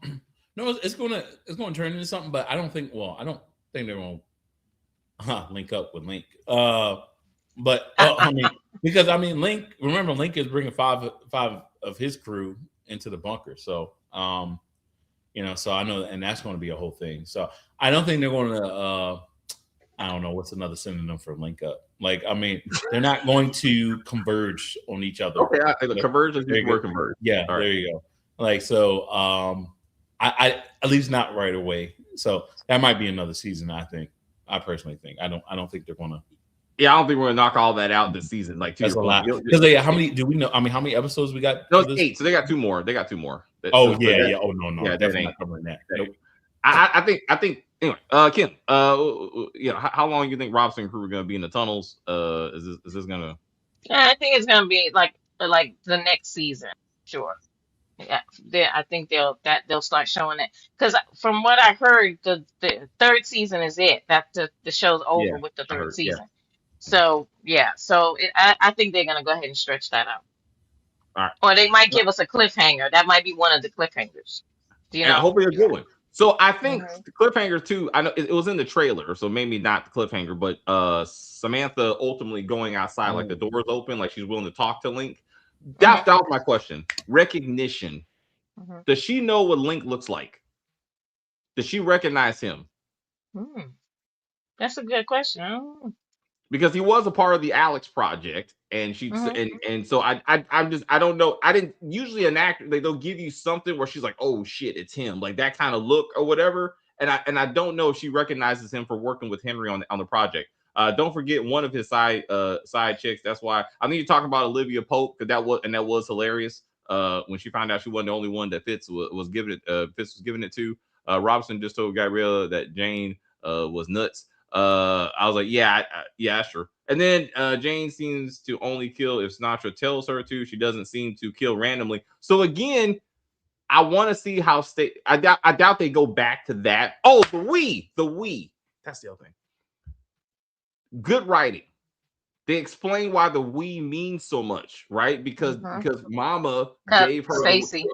it's gonna turn into something, but I don't think they're gonna link up with Link. But I mean, because Link. Remember, Link is bringing five of his crew into the bunker, so so I know, and that's going to be a whole thing. So I don't think they're going to. I don't know what's another synonym for link up. Like, I mean, they're not going to converge on each other. Okay, converge is the word converge. Yeah, all right. There you go. Like, so I at least not right away. So that might be another season. I personally think. I don't think they're gonna. Yeah, I don't think we're gonna knock all that out this season. Like, that's a lot. Because how many do we know? I mean, how many episodes we got? No, 8. So they got 2 more. Oh yeah. Oh no. Yeah, definitely not covering that. Nope. I think. Anyway, Kim, how long do you think Robson and crew are gonna be in the tunnels? Is this gonna? Yeah, I think it's gonna be like the next season. Sure. Yeah, I think they'll start showing it, because from what I heard, the third season is it. That the show's over with the third season. Yeah. So I think they're gonna go ahead and stretch that out. All right. Or they might give us a cliffhanger. That might be one of the cliffhangers. Do you know? Hopefully a good one. So I think the cliffhanger too. I know it was in the trailer, so maybe not the cliffhanger, but Samantha ultimately going outside, like the doors open, like she's willing to talk to Link. That was my question. Recognition. Does she know what Link looks like? Does she recognize him? That's a good question. Because he was a part of the Alex project, and she and so I don't know. I didn't usually an actor, they'll give you something where she's like, oh shit, it's him, like that kind of look or whatever. And I don't know if she recognizes him for working with Henry on the project. Don't forget one of his side chicks. That's why I think you're talking about Olivia Pope, because that was hilarious. When she found out she wasn't the only one that Fitz was giving it to. Robson just told Gabriella that Jane was nuts. I was like, yeah, sure. And then Jane seems to only kill if Sinatra tells her to. She doesn't seem to kill randomly. So again, I want to see how I doubt they go back to that. Oh, the we. That's the other thing. Good writing. They explain why the we means so much, right? Because Mama gave her Stacy.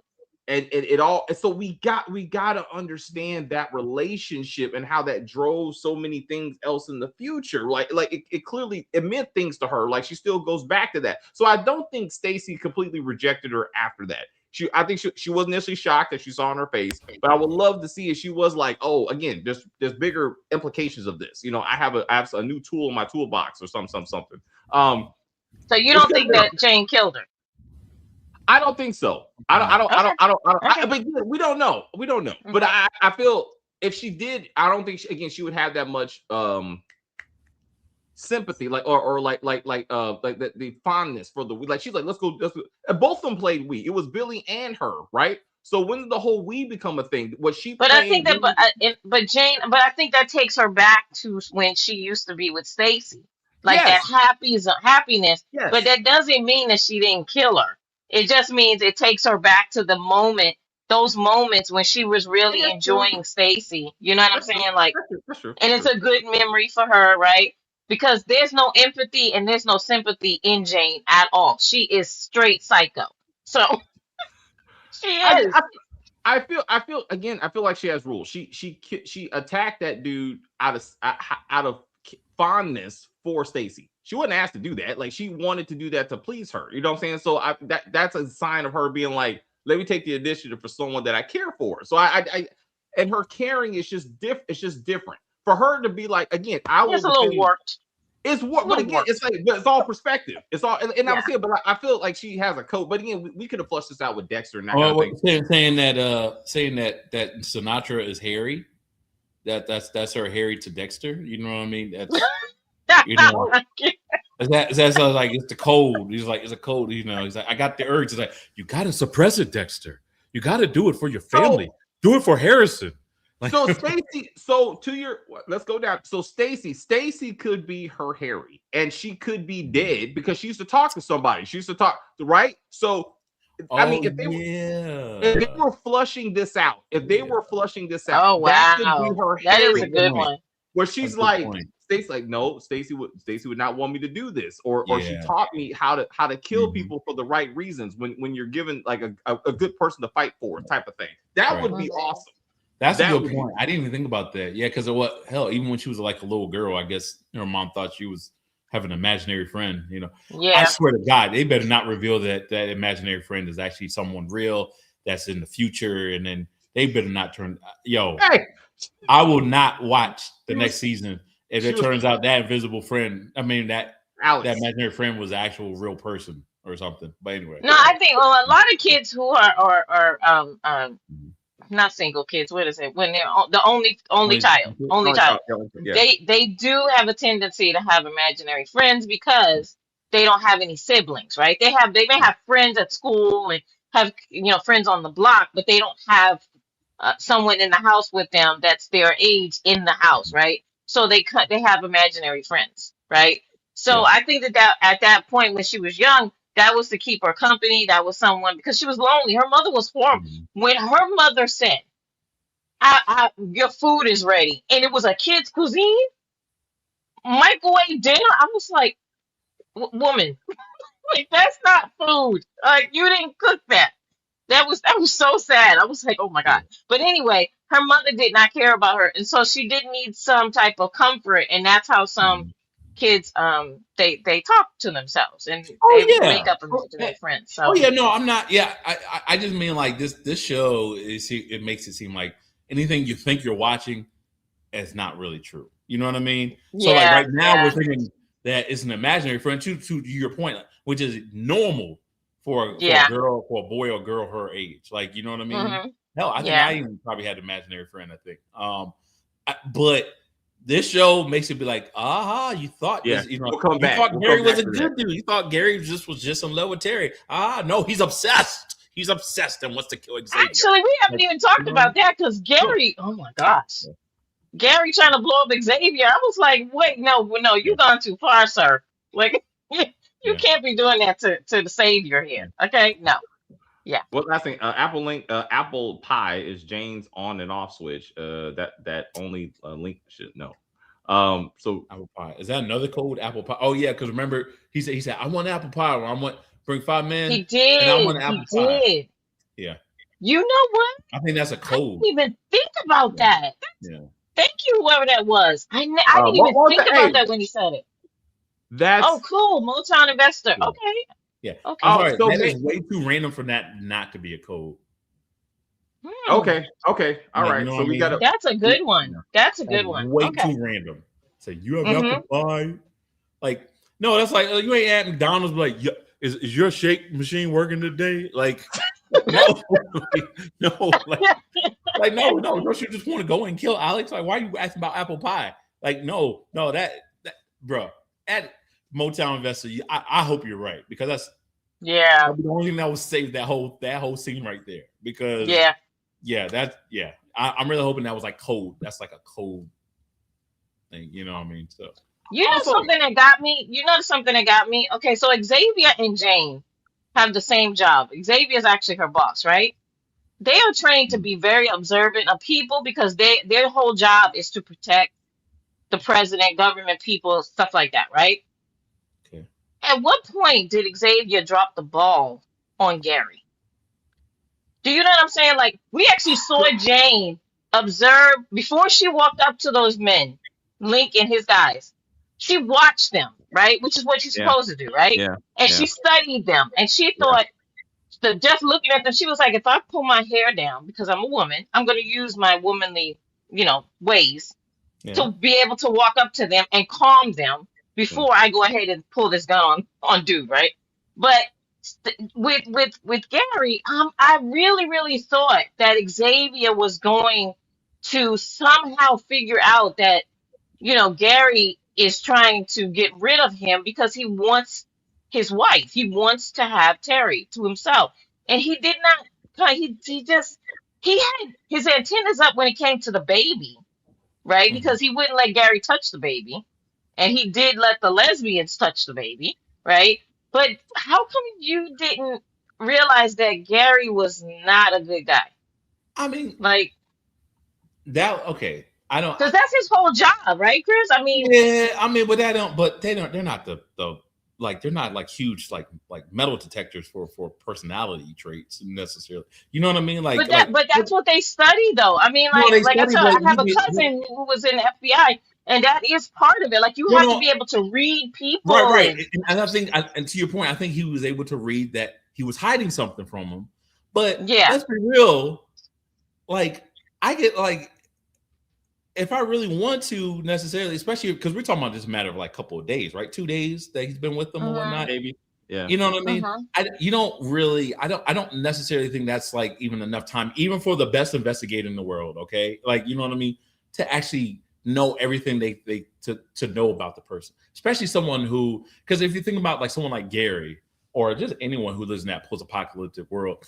And it all, so we gotta understand that relationship and how that drove so many things else in the future. Like it clearly it meant things to her. Like she still goes back to that. So I don't think Stacy completely rejected her after that. I think she wasn't necessarily shocked that she saw on her face, but I would love to see if she was like, oh, again, there's bigger implications of this. I have a new tool in my toolbox or something. So you don't think that Jane killed her? I don't think so. I don't. But we don't know. But I feel if she did, I don't think she would have that much sympathy, like the fondness for the we. Like she's like, let's go. And both of them played we. It was Billy and her, right? So when did the whole we become a thing? Was she? But I think that, but Jane, but I think that takes her back to when she used to be with Stacy. like that Yes. happiness. Yes. But that doesn't mean that she didn't kill her. It just means it takes her back to the moment, those moments when she was And really that's true. enjoying Stacy. You know what I'm That's true. saying? Like, That's true. That's true. and That's it's true. a good memory for her, right? Because there's no empathy and there's no sympathy in Jane at all. She is straight psycho. So she I, is. I I feel again. I feel like she has rules. She attacked that dude out of fondness for Stacy. She wasn't asked to do that. Like she wanted to do that to please her. You know what I'm saying? So that's a sign of her being like, let me take the initiative for someone that I care for. So and her caring is just It's just different for her to be like, again, I will It's a little defend. warped. It's It's a what, but little again, warped. it's all perspective. It's all, and I Yeah. was saying, but I feel like she has a code. But again, we could have flushed this out with Dexter and that kind Oh, of thing. saying that Sinatra is Harry. That's her Harry to Dexter. You know what I mean? That's you know. That sounds like it's the code. He's like, it's a code. You know, he's like, I got the urge. It's like, you got to suppress it, Dexter. You got to do it for your family. Do it for Harrison. Like, So Stacy, so to your, let's go down. So Stacy could be her Harry, and she could be dead because she used to talk to somebody. She used to talk, right? So, I mean, if they were flushing this out, Oh that wow, could be her that Harry, is a good one. where she's like, Stacy's like, no, Stacy would not want me to do this, or she taught me how to kill people for the right reasons. When you're given like a good person to fight for, type of thing, that would be awesome. That's a good point. I didn't even think about that. Yeah, because of what hell, even when she was like a little girl, I guess her mom thought she was having an imaginary friend. You know, Yeah. I swear to God, they better not reveal that imaginary friend is actually someone real that's in the future, and then they better not turn. Hey, I will not watch the next season if it turns out that invisible friend. I mean that imaginary friend was an actual real person or something. But anyway, no, I think a lot of kids who are not single kids. What is it? When they're the only child, they do have a tendency to have imaginary friends because they don't have any siblings, right? They may have friends at school and have friends on the block, but they don't have someone in the house with them that's their age in the house, right? So they have imaginary friends, right? So I think that at that point when she was young, that was to keep her company. That was someone because she was lonely. Her mother was horrible. When her mother said, your food is ready, and it was a kid's cuisine, microwave dinner, I was like, woman, like that's not food. Like you didn't cook that. That was so sad. I was like, oh my God. But anyway, her mother did not care about her, and so she did need some type of comfort, and that's how some kids they talk to themselves and they make up imaginary friends. So no, I'm not. Yeah, I just mean like this show it makes it seem like anything you think you're watching is not really true. You know what I mean? So like right now we're thinking that it's an imaginary friend to your point, which is normal for a girl, for a boy or girl her age. Like, you know what I mean? Hell, I think I even probably had an imaginary friend, I think. But this show makes it be like, you thought this, we'll thought Gary was a good dude. You thought Gary was just in love with Terry. No, he's obsessed. He's obsessed and wants to kill Xavier. Actually, we haven't even talked about that because Gary, oh my gosh. Gary trying to blow up Xavier. I was like, wait, no, you've gone too far, sir. Like, you can't be doing that to the savior here. Okay, no. Yeah. Well, last thing, Apple Pie is Jane's on and off switch. That only Link should know. So Apple Pie, is that another code? Apple Pie. Oh yeah, because remember he said I want apple pie. Or I want bring 5 men. He did. And I want apple pie. Yeah. You know what? I think that's a code. I didn't even think about that. Yeah. Thank you, whoever that was. I didn't even think about that when he said it. That's cool. Motown investor. Yeah. Okay. Yeah. Okay. I'm sorry. That is way too random for that not to be a code. Okay. All right. So we got. That's a good one. That's a good one. Way too random. Say you have apple pie. Like no, that's like you ain't at McDonald's. Like is your shake machine working today? Like no, no, like no. Don't you just want to go and kill Alex? Like why are you asking about apple pie? Like no, that bro. At Motown investor, I hope you're right because that's the only thing that would save that whole scene right there. Because I'm really hoping that was like code. That's like a code thing, you know what I mean? So You know Also, something that got me? You know something that got me? Okay, so Xavier and Jane have the same job. Xavier's actually her boss, right? They are trained to be very observant of people because their whole job is to protect the president, government, people, stuff like that, right? Okay. At what point did Xavier drop the ball on Gary? Do you know what I'm saying? Like, we actually saw Jane observe before she walked up to those men, Link and his guys. She watched them, right? Which is what you're Yeah. supposed to do, right? Yeah. And Yeah. she studied them. And she thought, that just looking at them, she was like, if I pull my hair down because I'm a woman, I'm going to use my womanly, ways Yeah. to be able to walk up to them and calm them before I go ahead and pull this gun on dude, right? But with Gary, I really thought that Xavier was going to somehow figure out that Gary is trying to get rid of him because he wants his wife. He wants to have Terry to himself, and he did not. He had his antennas up when it came to the baby, right? Because he wouldn't let Gary touch the baby, and he did let the lesbians touch the baby, right? But how come you didn't realize that Gary was not a good guy? I mean, Like, that. Okay, I don't. because that's his whole job, right, Chris? I mean, Yeah, I mean, but they don't. They're not the like. They're not like huge like metal detectors for personality traits necessarily. You know what I mean? Like, but that's what they study, though. I mean, No, like, they like I study, said, but I have a you- cousin who was in the FBI, and that is part of it. Like, you No, have no. to be able to read people. right. and- And I think, and to your point, I think he was able to read that he was hiding something from him. But Yeah. let's be real. Like, I get like, if I really want to necessarily, especially because we're talking about this matter of like a couple of days, right? 2 days that he's been with them or Mhm. whatnot. maybe. Yeah. You know what I mean? Mhm. I don't necessarily think that's like even enough time, even for the best investigator in the world. Okay. Like, you know what I mean? To actually know everything they to know about the person, especially someone who, because if you think about like someone like Gary or just anyone who lives in that post-apocalyptic world,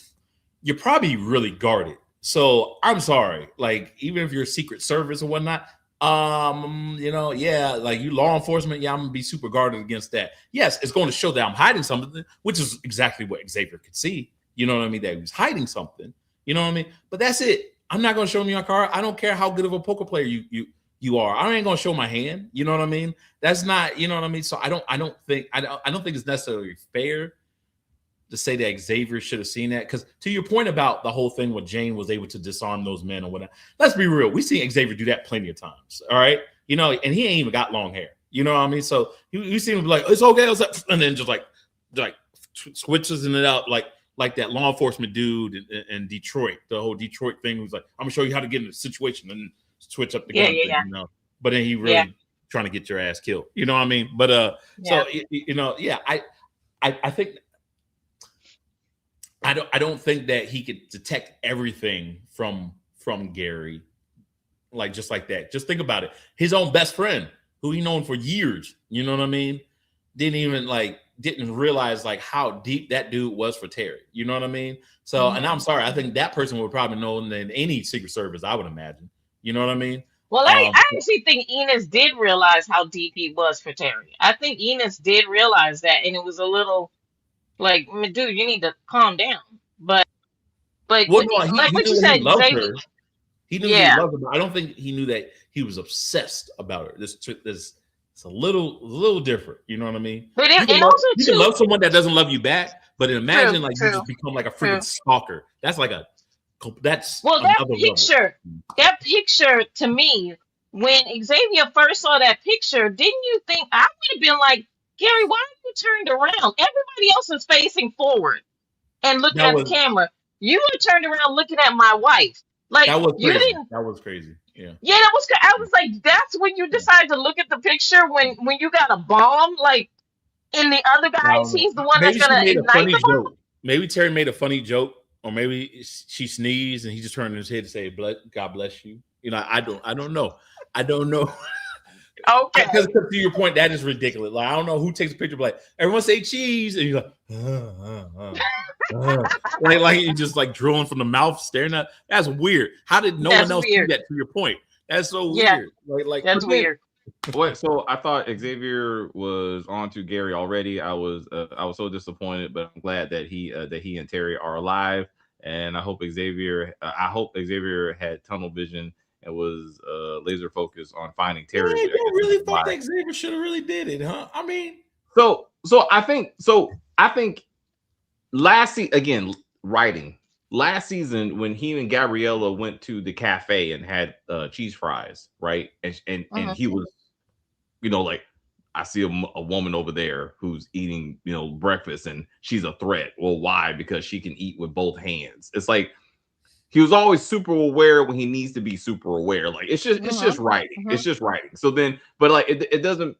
you're probably really guarded. So I'm sorry, like even if you're Secret Service or whatnot, like you law enforcement, I'm gonna be super guarded against that. Yes, it's going to show that I'm hiding something, which is exactly what Xavier could see. You know what I mean? That he was hiding something. You know what I mean? But that's it. I'm not gonna show me your car. I don't care how good of a poker player you are. I ain't gonna show my hand. You know what I mean? That's not. You know what I mean? So I don't think it's necessarily fair to say that Xavier should have seen that, because to your point about the whole thing where Jane was able to disarm those men or whatever, let's be real. We've seen Xavier do that plenty of times. All right. And he ain't even got long hair. You know what I mean? So you see him like, it's okay. And then just like switches it out like that law enforcement dude in Detroit, the whole Detroit thing was like, I'm gonna show you how to get in a situation and switch up the gun thing, But then he really trying to get your ass killed. You know what I mean? But so I think I don't think that he could detect everything from Gary, like just like that. Just think about it. His own best friend, who he known for years, you know what I mean, didn't realize like how deep that dude was for Terry. You know what I mean? So, and I'm sorry, I think that person would probably know than any Secret Service, I would imagine. You know what I mean? Well, I actually think Enos did realize how deep he was for Terry. I think Enos did realize that, and it was a little like, dude, you need to calm down. But well, no, like what you knew said, he loved Xavier, her. He knew he loved her, but I don't think he knew that he was obsessed about her. This it's a little different. You know what I mean? But You can love someone that doesn't love you back, but imagine you just become like a freaking stalker. That's like that picture to me, when Xavier first saw that picture, didn't you think I would have been like, Gary, why are you turned around? Everybody else is facing forward and looking at the camera. You were turned around looking at my wife. Like, that was you crazy. didn't. That was crazy. Yeah. Yeah, that was. I was like, that's when you decide to look at the picture when you got a bomb. Like, in the other guys, he's the one that's gonna ignite the bomb. Maybe Terry made a funny joke, or maybe she sneezed and he just turned his head to say, "God bless you." I don't know. Okay. Because to your point, that is ridiculous. Like, I don't know who takes a picture, but like everyone say cheese, and you're like, like you just like drooling from the mouth, staring at. That's weird. How did no one else do that? To your point, that's so weird. Like that's weird. What? So I thought Xavier was on to Gary already. I was so disappointed, but I'm glad that he and Terry are alive, and I hope Xavier had tunnel vision and was laser focused on finding Yeah, Terry. you really thought that Xavier should have really did it, huh? I mean, I think again writing last season when he and Gabriella went to the cafe and had cheese fries, right? And he was, like, I see a woman over there who's eating, breakfast, and she's a threat. Well, why? Because she can eat with both hands. It's like he was always super aware when he needs to be super aware. Like it's just writing. It's just writing. So then, but like it doesn't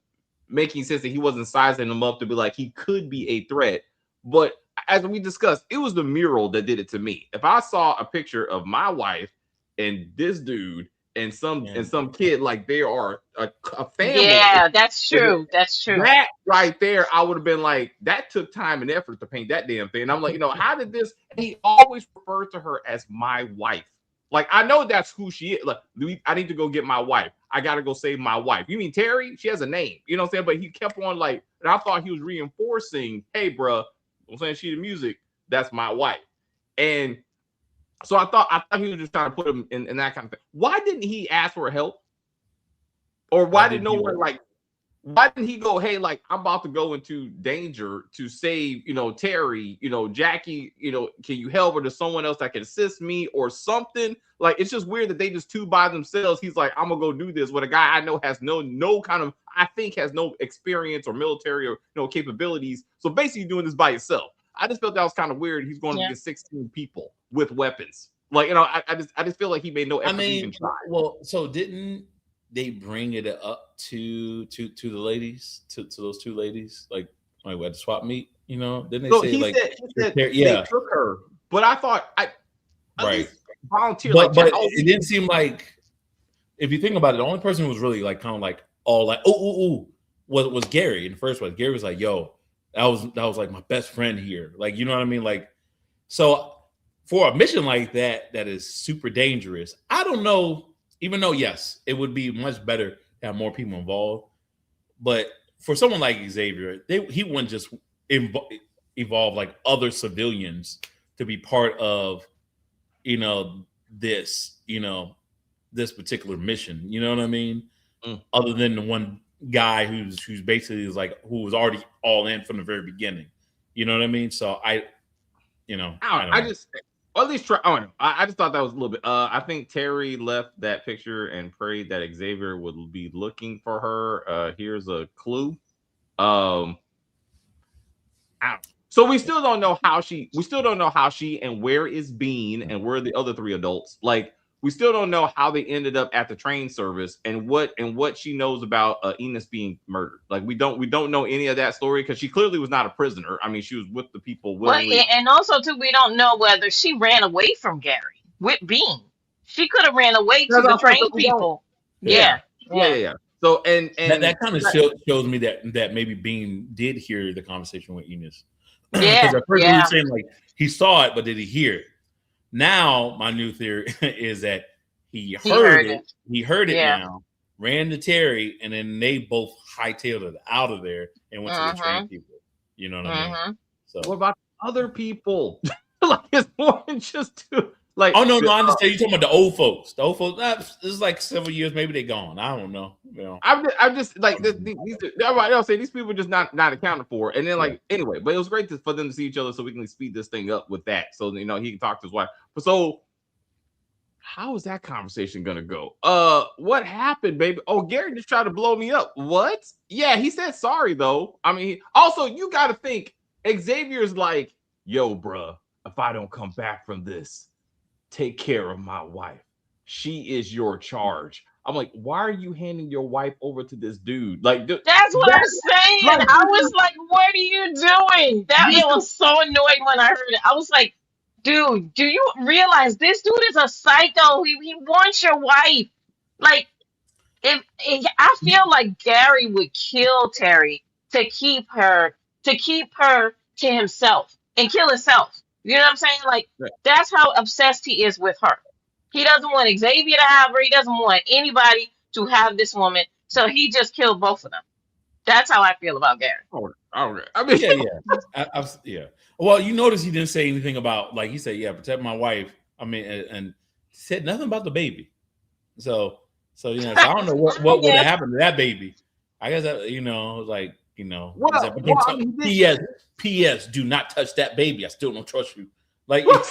make any sense that he wasn't sizing him up to be like he could be a threat. But as we discussed, it was the mural that did it to me. If I saw a picture of my wife and this dude and some kid, like they are a family. Yeah, that's true. That's true. That right there, I would have been like, that took time and effort to paint that damn thing. And I'm like, how did this? He always refers to her as my wife. Like, I know that's who she is. Like, I need to go get my wife. I got to go save my wife. You mean Terry? She has a name. You know what I'm saying? But he kept on like, and I thought he was reinforcing, hey, bro, I'm saying she the music. That's my wife. And so I thought he was just trying to put him in that kind of thing. Why didn't he ask for help? Or why didn't he go, hey, like, I'm about to go into danger to save, Terry, Jackie, can you help? Or there's someone else that can assist me or something? Like, it's just weird that they just two by themselves. He's like, I'm gonna go do this with a guy I know has no kind of, I think has no experience or military or capabilities. So basically doing this by yourself. I just felt that was kind of weird. He's going to get 16 people with weapons. Like, I just feel like he made no effort to even try. Well, so didn't they bring it up to the ladies, to those two ladies, like at the swap meet, Didn't they say he like said they took her, but I thought right volunteer, but it didn't seem like, if you think about it, the only person who was really like kind of like all like was Gary in the first place. Gary was like, yo, that was like my best friend here, like, you know what I mean? Like, so for a mission like that is super dangerous, I don't know. Even though, yes, it would be much better to have more people involved. But for someone like Xavier, he wouldn't just evolve like other civilians to be part of, this particular mission. You know what I mean? Other than the one guy who's basically is like, who was already all in from the very beginning. You know what I mean? So I just thought that was a little bit. I think Terry left that picture and prayed that Xavier would be looking for her. Here's a clue. So we still don't know how she. We still don't know how she and where is Bean and where are the other three adults. Like, we still don't know how they ended up at the train service and what she knows about Enos being murdered. Like, we don't know any of that story because she clearly was not a prisoner. I mean, she was with the people willingly. Well, and also too, we don't know whether she ran away from Gary with Bean. She could have ran away to the train people. Yeah. So and that kind of shows me that maybe Bean did hear the conversation with Enos. Yeah, because at first he was saying like he saw it, but did he hear it? Now my new theory is that he heard it. He heard it now, ran to Terry, and then they both hightailed it out of there and went to the train people. You know what I mean? So what about other people? Like, it's more than just two. Like, oh no, I understand. You're talking about the old folks. The old folks. This is like several years. Maybe they're gone. I don't know. I'm just like everybody else say these people are just not accounted for. And then anyway, but it was great for them to see each other so we can speed this thing up with that. So he can talk to his wife. But so how is that conversation gonna go? What happened, baby? Oh, Gary just tried to blow me up. What? Yeah, he said sorry though. I mean, also you got to think Xavier's like, yo, bruh, if I don't come back from this, take care of my wife. She is your charge. I'm like, why are you handing your wife over to this dude? Like, that's what I'm saying. I was like, what are you doing? It was so annoying when I heard it. I was like, dude, do you realize this dude is a psycho? He wants your wife. Like, if I feel like Gary would kill Terry to keep her to himself and kill himself. You know what I'm saying? Like, that's how obsessed he is with her. He doesn't want Xavier to have her. He doesn't want anybody to have this woman. So he just killed both of them. That's how I feel about Gary. Oh, okay. I mean, Yeah. Well, you notice he didn't say anything about, like he said, yeah, protect my wife. I mean, and said nothing about the baby. So I don't know what would have happened to that baby. I guess that, like, P.S. Do not touch that baby. I still don't trust you. Like, well,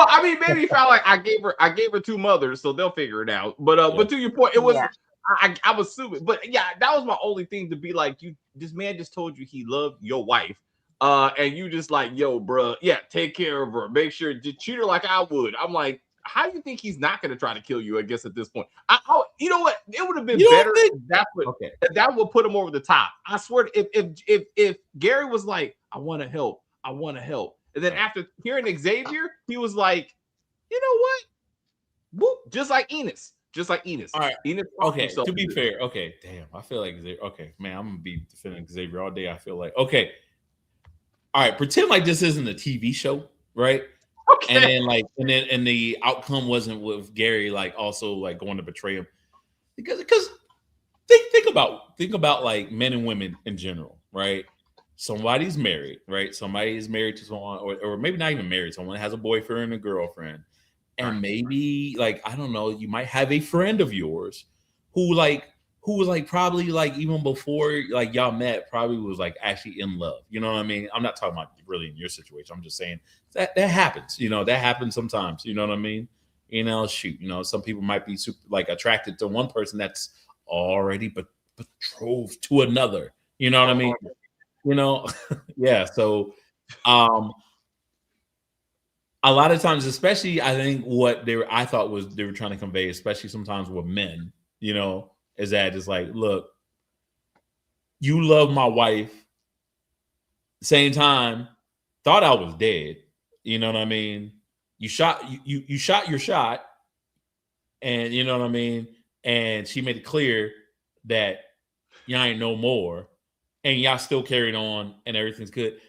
I mean, maybe he felt like I gave her two mothers, so they'll figure it out. But to your point, it was. Yeah. I was assuming, but yeah, that was my only thing to be like, this man just told you he loved your wife, and you just like, yo, bro, yeah, take care of her, make sure to treat her like I would. I'm like, how do you think he's not going to try to kill you? I guess at this point, you know what, it would have been better if that would put him over the top. I swear, if Gary was like, I want to help, and then after hearing Xavier, he was like, you know what, whoop, just like Enos. All right. Enos, okay. To be fair, okay. Damn, I feel like Xavier. Okay, man, I'm gonna be defending Xavier all day. I feel like okay. All right, pretend like this isn't a TV show, right? Okay. And then the outcome wasn't with Gary, like also like going to betray him, because think about like men and women in general, right? Somebody's married, right? Somebody is married to someone, or maybe not even married. Someone has a boyfriend and a girlfriend. And maybe, like, I don't know, you might have a friend of yours who was like probably like even before like y'all met, probably was like actually in love. You know what I mean? I'm not talking about really in your situation. I'm just saying that happens. That happens sometimes. You know what I mean? Shoot. Some people might be super like attracted to one person that's already betrothed to another. You know what I mean? Yeah. So, a lot of times, especially, I think what I thought was they were trying to convey, especially sometimes with men, is that it's like, look, you love my wife. Same time, thought I was dead. You know what I mean? You shot your shot, and you know what I mean. And she made it clear that y'all ain't no more, and y'all still carried on, and everything's good.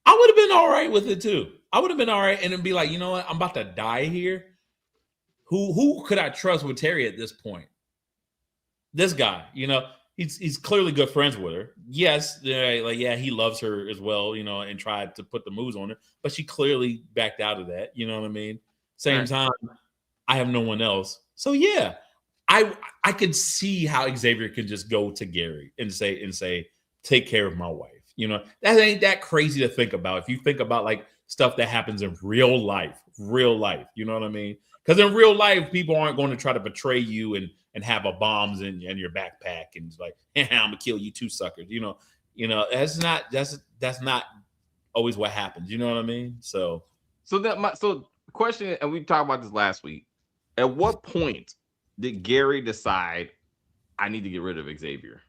I would have been all right with it too. I would have been all right, and then be like, you know what? I'm about to die here. Who could I trust with Terry at this point? This guy, he's clearly good friends with her. Yes, he loves her as well, and tried to put the moves on her, but she clearly backed out of that. You know what I mean? Same time, I have no one else. So yeah, I could see how Xavier can just go to Gary and say, take care of my wife. That ain't that crazy to think about. If you think about like stuff that happens in real life, you know what I mean? Because in real life, people aren't going to try to betray you and have a bombs in your backpack and it's like, I'm gonna kill you too, suckers. That's not always what happens. You know what I mean? So the question, and we talked about this last week. At what point did Gary decide I need to get rid of Xavier?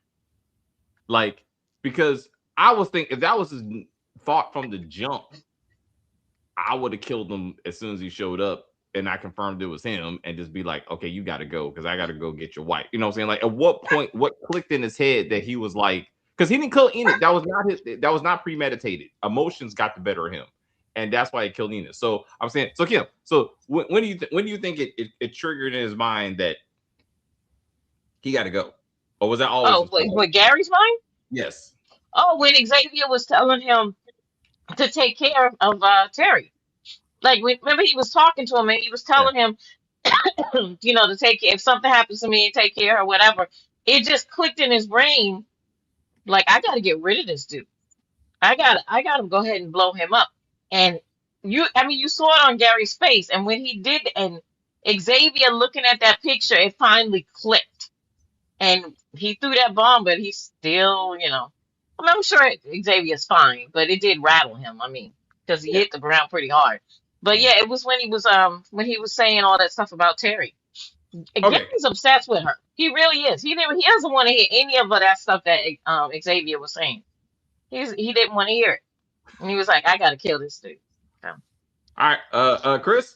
Like, because I was thinking if that was his thought from the jump, I would have killed him as soon as he showed up and I confirmed it was him and just be like, okay, you got to go because I got to go get your wife. You know what I'm saying? Like, at what point, what clicked in his head that he was like, because he didn't kill Enos. That was not premeditated. Emotions got the better of him. And that's why he killed Enos. So I'm saying, so Kim, so when do you think it triggered in his mind that he got to go? Or was that always? With Gary's mind? Yes. Oh, when Xavier was telling him to take care of Terry. Like, remember he was talking to him and he was telling him, to take care. If something happens to me, take care or whatever. It just clicked in his brain. Like, I got to get rid of this dude. I got to go ahead and blow him up. And you saw it on Gary's face. And when he did, and Xavier looking at that picture, it finally clicked. And he threw that bomb, but he's still, I'm sure Xavier's fine, but it did rattle him. Because he hit the ground pretty hard. But yeah, it was when he was saying all that stuff about Terry. Gary's obsessed with her. He really is. He doesn't want to hear any of that stuff that Xavier was saying. He didn't want to hear it. And he was like, I gotta kill this dude. So. All right. Chris?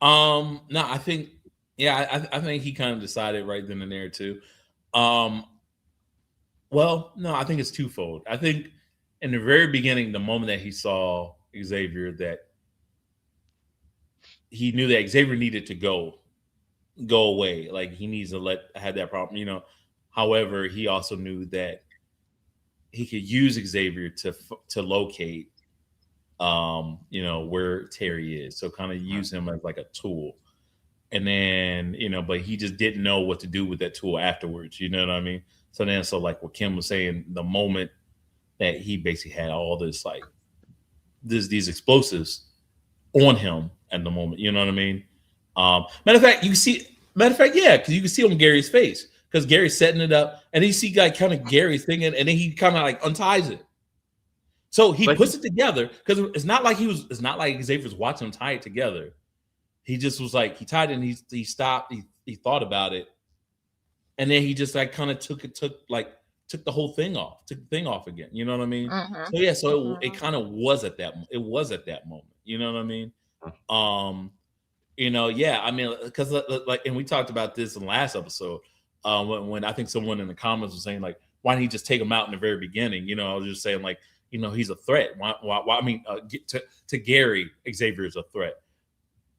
No, I think I think he kind of decided right then and there too. Well, no, I think it's twofold. I think in the very beginning, the moment that he saw Xavier, that he knew that Xavier needed to go go away. Like he needs to have that problem, you know. However, he also knew that he could use Xavier to locate, you know, where Terry is. So kind of use him as like a tool. And then, you know, but he just didn't know what to do with that tool afterwards. You know what I mean? So then, so like what Kim was saying, the moment that he basically had all this, like these explosives on him at the moment, you know what I mean? Matter of fact, yeah, because you can see on Gary's face, because Gary's setting it up, and you see like kind of Gary's thinking, and then he kind of like unties it. So he puts it together, because it's not like Xavier was watching him tie it together. He just was like, he tied it and he stopped, he thought about it, and then he just like kind of took the whole thing off, took the thing off again. You know what I mean? So yeah, so it kind of was at that moment. You know what I mean? You know, yeah, I mean, because like, and we talked about this in the last episode, when I think someone in the comments was saying like, why didn't he just take him out in the very beginning? You know, I was just saying like, you know, he's a threat. Why I mean, to Gary, Xavier is a threat.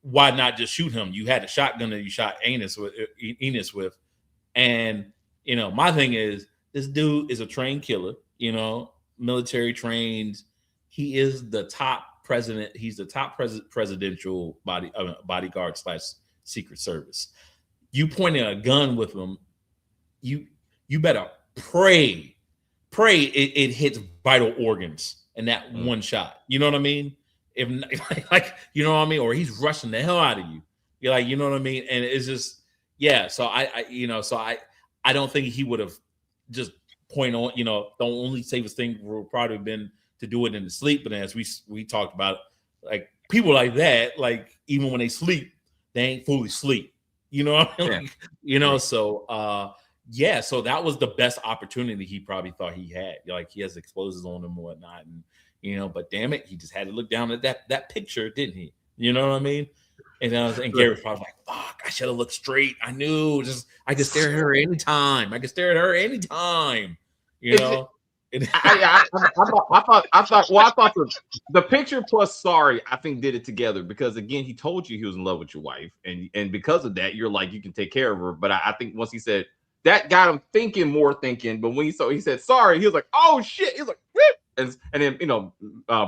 Why not just shoot him? You had a shotgun that you shot Enos with, and you know, my thing is, this dude is a trained killer. You know, military trained. He is the top president. He's the top presidential bodyguard / Secret Service. You pointing a gun with him, you better pray it hits vital organs in that one shot. You know what I mean? If like, you know what I mean, or he's rushing the hell out of you. You're like, you know what I mean, and it's just, yeah. So I don't think he would have just point on, you know, the only safest thing would probably been to do it in the sleep. But then as we talked about, like people like that, like even when they sleep, they ain't fully sleep. You know what I mean? Yeah. Like, you know, so yeah, so that was the best opportunity he probably thought he had. Like he has explosives on him and whatnot, and you know, but damn it, he just had to look down at that picture, didn't he? You know what I mean? And Gary was probably like, "Fuck, I should have looked straight. I knew, I could stare at her anytime. You know." I thought the picture plus sorry, I think did it together, because again, he told you he was in love with your wife, and because of that, you're like, you can take care of her. But I think once he said that, got him thinking. But when he said sorry, he was like, oh shit. He was like, whoop. And then, you know,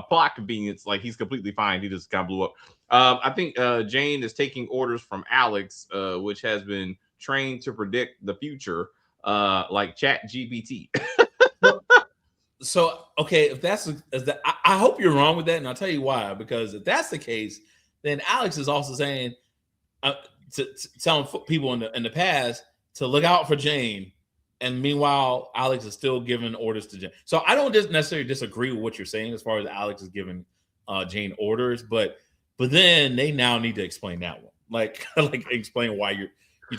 plot convenience, like he's completely fine. He just kind of blew up. I think Jane is taking orders from Alex, which has been trained to predict the future, like ChatGPT. So okay, if that's I hope you're wrong with that, and I'll tell you why. Because if that's the case, then Alex is also saying to telling people in the past to look out for Jane, and meanwhile Alex is still giving orders to Jane. So I don't necessarily disagree with what you're saying as far as Alex is giving Jane orders, but then they now need to explain that one, like explain why you're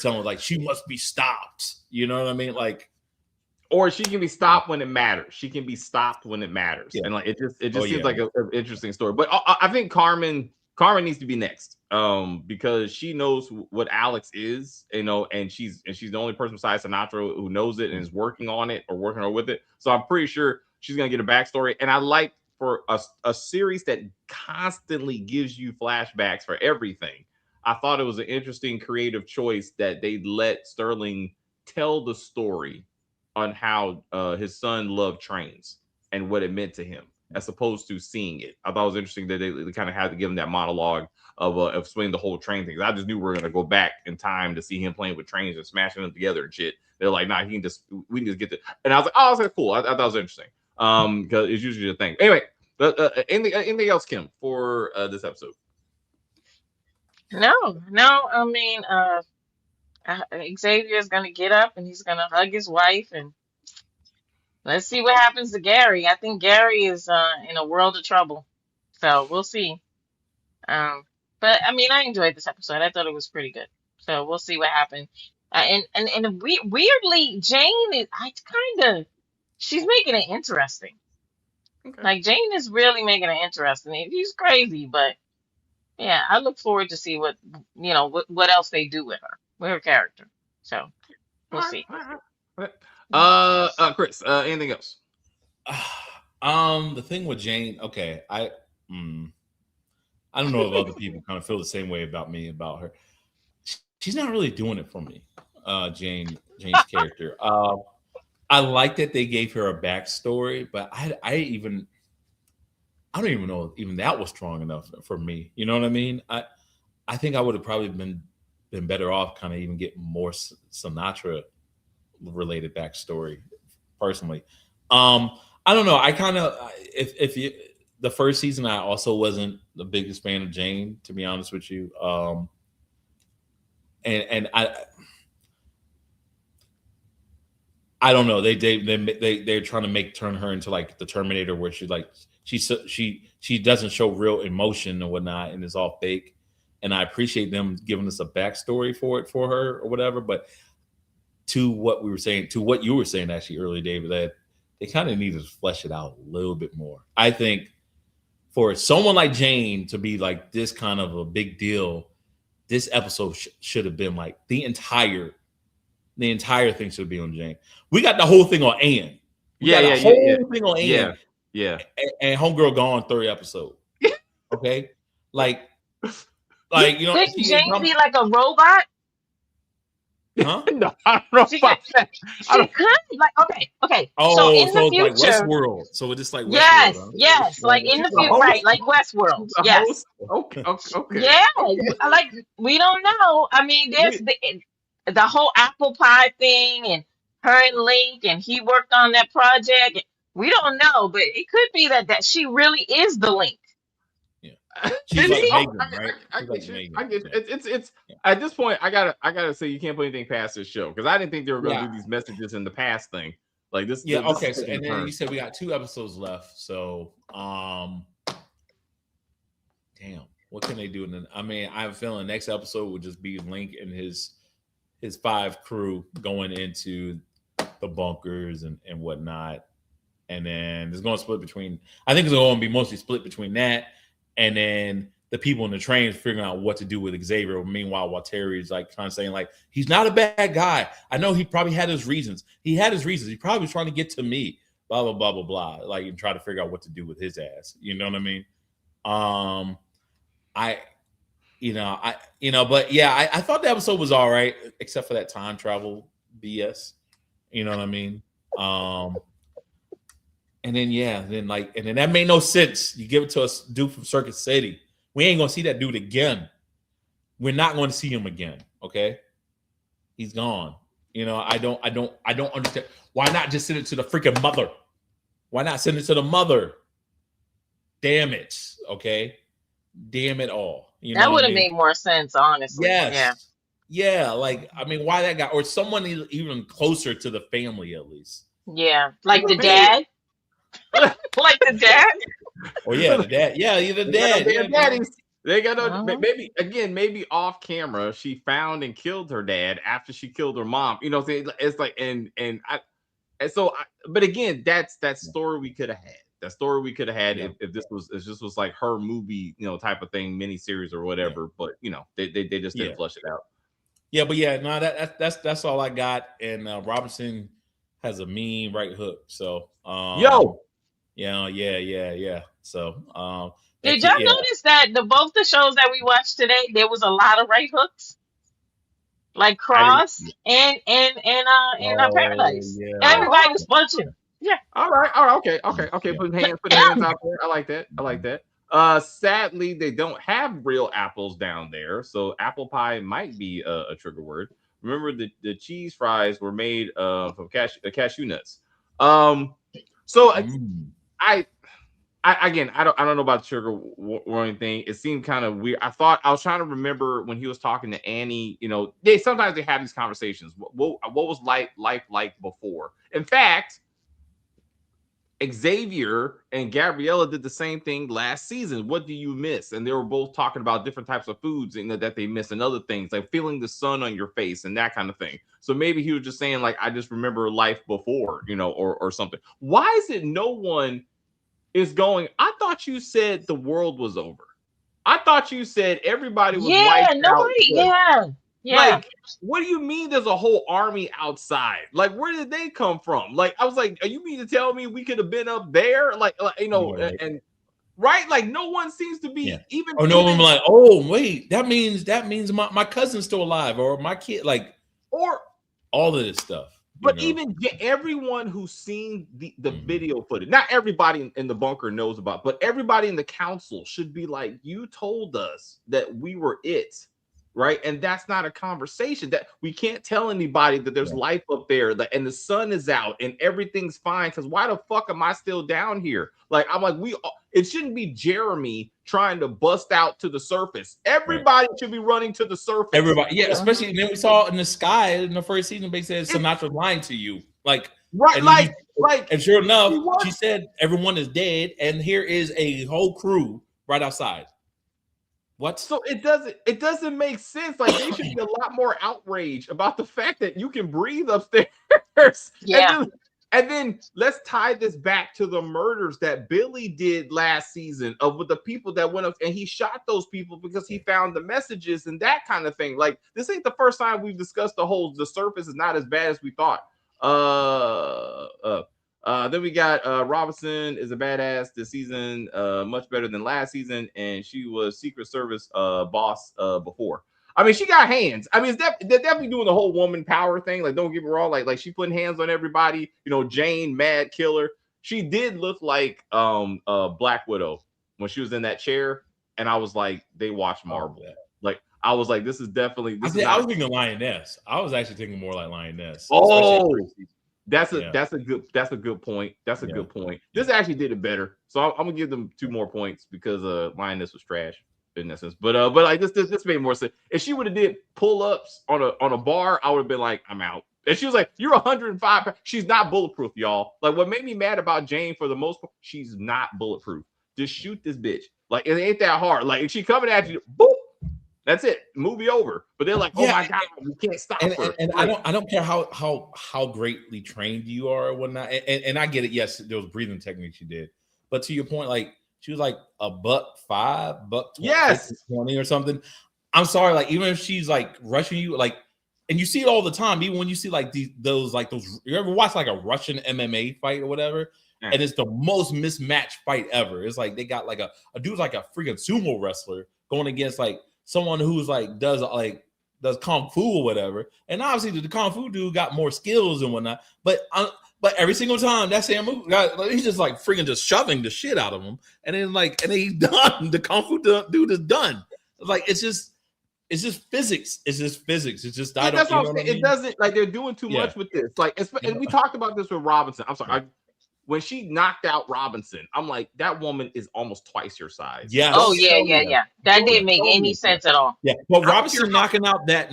telling her like she must be stopped. You know what I mean? Like. Or she can be stopped when it matters. She can be stopped when it matters, and like it just seems like an interesting story. But I think Carmen needs to be next, because she knows what Alex is, you know, and she's the only person besides Sinatra who knows it and is working on it or working with it. So I'm pretty sure she's gonna get a backstory. And I like for a series that constantly gives you flashbacks for everything. I thought it was an interesting creative choice that they let Sterling tell the story on how his son loved trains and what it meant to him, as opposed to seeing it. I thought it was interesting that they kind of had to give him that monologue of explaining the whole train thing. I just knew we were gonna go back in time to see him playing with trains and smashing them together and shit. They're like, nah, we can just get to. And I was like, oh, that's cool. I thought it was interesting. Because it's usually a thing. Anyway, anything else, Kim, for this episode? No. I mean, Xavier's gonna get up and he's gonna hug his wife, and let's see what happens to Gary. I think Gary is in a world of trouble, so we'll see. But I mean, I enjoyed this episode. I thought it was pretty good. So we'll see what happens. And weirdly, Jane is she's making it interesting. Okay. Like Jane is really making it interesting. She's crazy, but yeah, I look forward to see what else they do with her character. So we'll see. Chris, anything else? The thing with Jane, okay, I don't know if other people kind of feel the same way about her. she's not really doing it for me. Jane's character. I like that they gave her a backstory, but I don't even know if even that was strong enough for me. You know what I mean? I think I would have probably been better off kind of even getting more Sinatra related backstory personally. I don't know. I kind of if you the first season, I also wasn't the biggest fan of Jane, to be honest with you. And I don't know. They're trying to turn her into like the Terminator, where she doesn't show real emotion and whatnot, and it's all fake. And I appreciate them giving us a backstory for her or whatever. But to what you were saying actually earlier, David, that they kind of needed to flesh it out a little bit more. I think for someone like Jane to be like this kind of a big deal, this episode should have been like the entire thing should be on Jane. We got the whole thing on Anne. We got the whole thing on Anne. Yeah. And Homegirl gone third episode. Okay. Like, you know, could Jane be like a robot? Huh? No, I don't know. She could, like, okay. Oh, so in the future, like Westworld. So it's just like yes, Westworld, huh? yes, like in the future, right? Like Westworld. Yes. Okay. Yeah, like we don't know. I mean, there's the whole apple pie thing, and her and Link, and he worked on that project. We don't know, but it could be that she really is the Link. She's like Megan, right? I get you. It's at this point, I gotta say you can't put anything past this show, because I didn't think they were gonna do these messages in the past thing like this. Yeah, this okay. So, and then you said we got 2 episodes left. So, damn, what can they do? I mean, I have a feeling the next episode would just be Link and his 5 crew going into the bunkers and whatnot, and then it's going to split between. I think it's going to be mostly split between that. And then the people in the train figuring out what to do with Xavier. Meanwhile, while Terry's like kind of saying like, he's not a bad guy. I know he probably had his reasons. He probably was trying to get to me. Blah blah blah blah blah. Like, and try to figure out what to do with his ass. You know what I mean? But yeah, I thought the episode was all right, except for that time travel BS. You know what I mean? And then then that made no sense. You give it to us dude from Circuit City. We ain't gonna see that dude again. We're not going to see him again. Okay, he's gone. You know, I don't understand. Why not just send it to the freaking mother? Why not send it to the mother? Damn it. Okay, damn it all. You know that would have made more sense, honestly. Yes. Yeah. Like, I mean, why that guy or someone even closer to the family at least? Yeah, like the dad. Like the dad. Oh yeah, the dad. Yeah, the dad. They got maybe off camera she found and killed her dad after she killed her mom. You know, it's like but again, that's that story we could have had. That story we could have had if this was like her movie, you know, type of thing, miniseries or whatever. Yeah. But you know, they just didn't flush it out. Yeah, but no, that's all I got. And Robinson has a mean right hook. So Yeah. So did y'all notice that both the shows that we watched today, there was a lot of right hooks? Like Cross and Paradise. Yeah. Everybody was punching. Yeah. All right. Okay. Put hands out there. I like that. Sadly, they don't have real apples down there, so apple pie might be a trigger word. Remember, the cheese fries were made from cashew nuts. So I don't know about the sugar warning thing. It seemed kind of weird. I was trying to remember when he was talking to Annie. You know, sometimes they have these conversations. What was life like before? In fact, Xavier and Gabriella did the same thing last season. What do you miss? And they were both talking about different types of foods that they miss and other things, like feeling the sun on your face and that kind of thing. So maybe he was just saying, like, I just remember life before, you know, or something. Why is it no one is going? I thought you said the world was over. I thought you said everybody was wiped out. Yeah. Like, what do you mean there's a whole army outside? Like, where did they come from? Like, I was like, are you mean to tell me we could have been up there? Like you know, right. And right? Like no one seems to be even. Or no one like, oh wait, that means my cousin's still alive, or my kid, like, or all of this stuff. But even everyone who's seen the video footage, not everybody in the bunker knows about, but everybody in the council should be like, you told us that we were it, right? And that's not a conversation. That we can't tell anybody that there's life up there, and the sun is out and everything's fine. Because why the fuck am I still down here? Like, I'm like, it shouldn't be Jeremy trying to bust out to the surface. Everybody should be running to the surface. Everybody, especially then we saw in the sky in the first season, they said Sinatra's lying to you, like, right, and sure enough, she said everyone is dead, and here is a whole crew right outside. What? So it doesn't make sense. Like, they should be a lot more outraged about the fact that you can breathe upstairs. Yeah. And then let's tie this back to the murders that Billy did last season with the people that went up, and he shot those people because he found the messages and that kind of thing. Like, this ain't the first time we've discussed the surface is not as bad as we thought. Then we got Robinson is a badass this season, much better than last season, and she was Secret Service boss before. I mean, she got hands. I mean, they're definitely doing the whole woman power thing. Like, don't get me wrong. Like she putting hands on everybody. You know, Jane, Mad Killer. She did look like Black Widow when she was in that chair, and I was like, they watch Marvel. Like, I was like, this is definitely. I was thinking Lioness. I was actually thinking more like Lioness. Oh, that's a good point. That's a good point. This actually did it better, so I'm gonna give them 2 more points because Lioness was trash in that sense. But like this made more sense. If she would have did pull-ups on a bar, I would have been like, I'm out. And she was like, you're 105. She's not bulletproof, y'all. Like, what made me mad about Jane for the most part, she's not bulletproof. Just shoot this bitch. Like, it ain't that hard. Like, if she coming at you, boop. That's it. Movie over. But they're like, oh my God, we can't stop her. And I don't care how greatly trained you are or whatnot. And I get it. Yes, there was breathing techniques you did. But to your point, like, she was like $105, $120, yes, 20 or something. I'm sorry, like, even if she's like rushing you, like, and you see it all the time, even when you see like those you ever watch like a Russian MMA fight or whatever, and it's the most mismatched fight ever. It's like they got like a dude's like a freaking sumo wrestler going against like someone who's like does kung fu or whatever, and obviously the kung fu dude got more skills and whatnot, but every single time that same move, he's just like freaking just shoving the shit out of him, and then he's done. The kung fu dude is done. Like, it's just physics. It's just physics. It's just that's what I'm saying. It doesn't, like, they're doing too much with this. Like, and we talked about this with Robinson. I'm sorry. When she knocked out Robinson, I'm like, that woman is almost twice your size. Yeah. Oh yeah. That didn't make any sense at all. Yeah. But Robinson knocking out that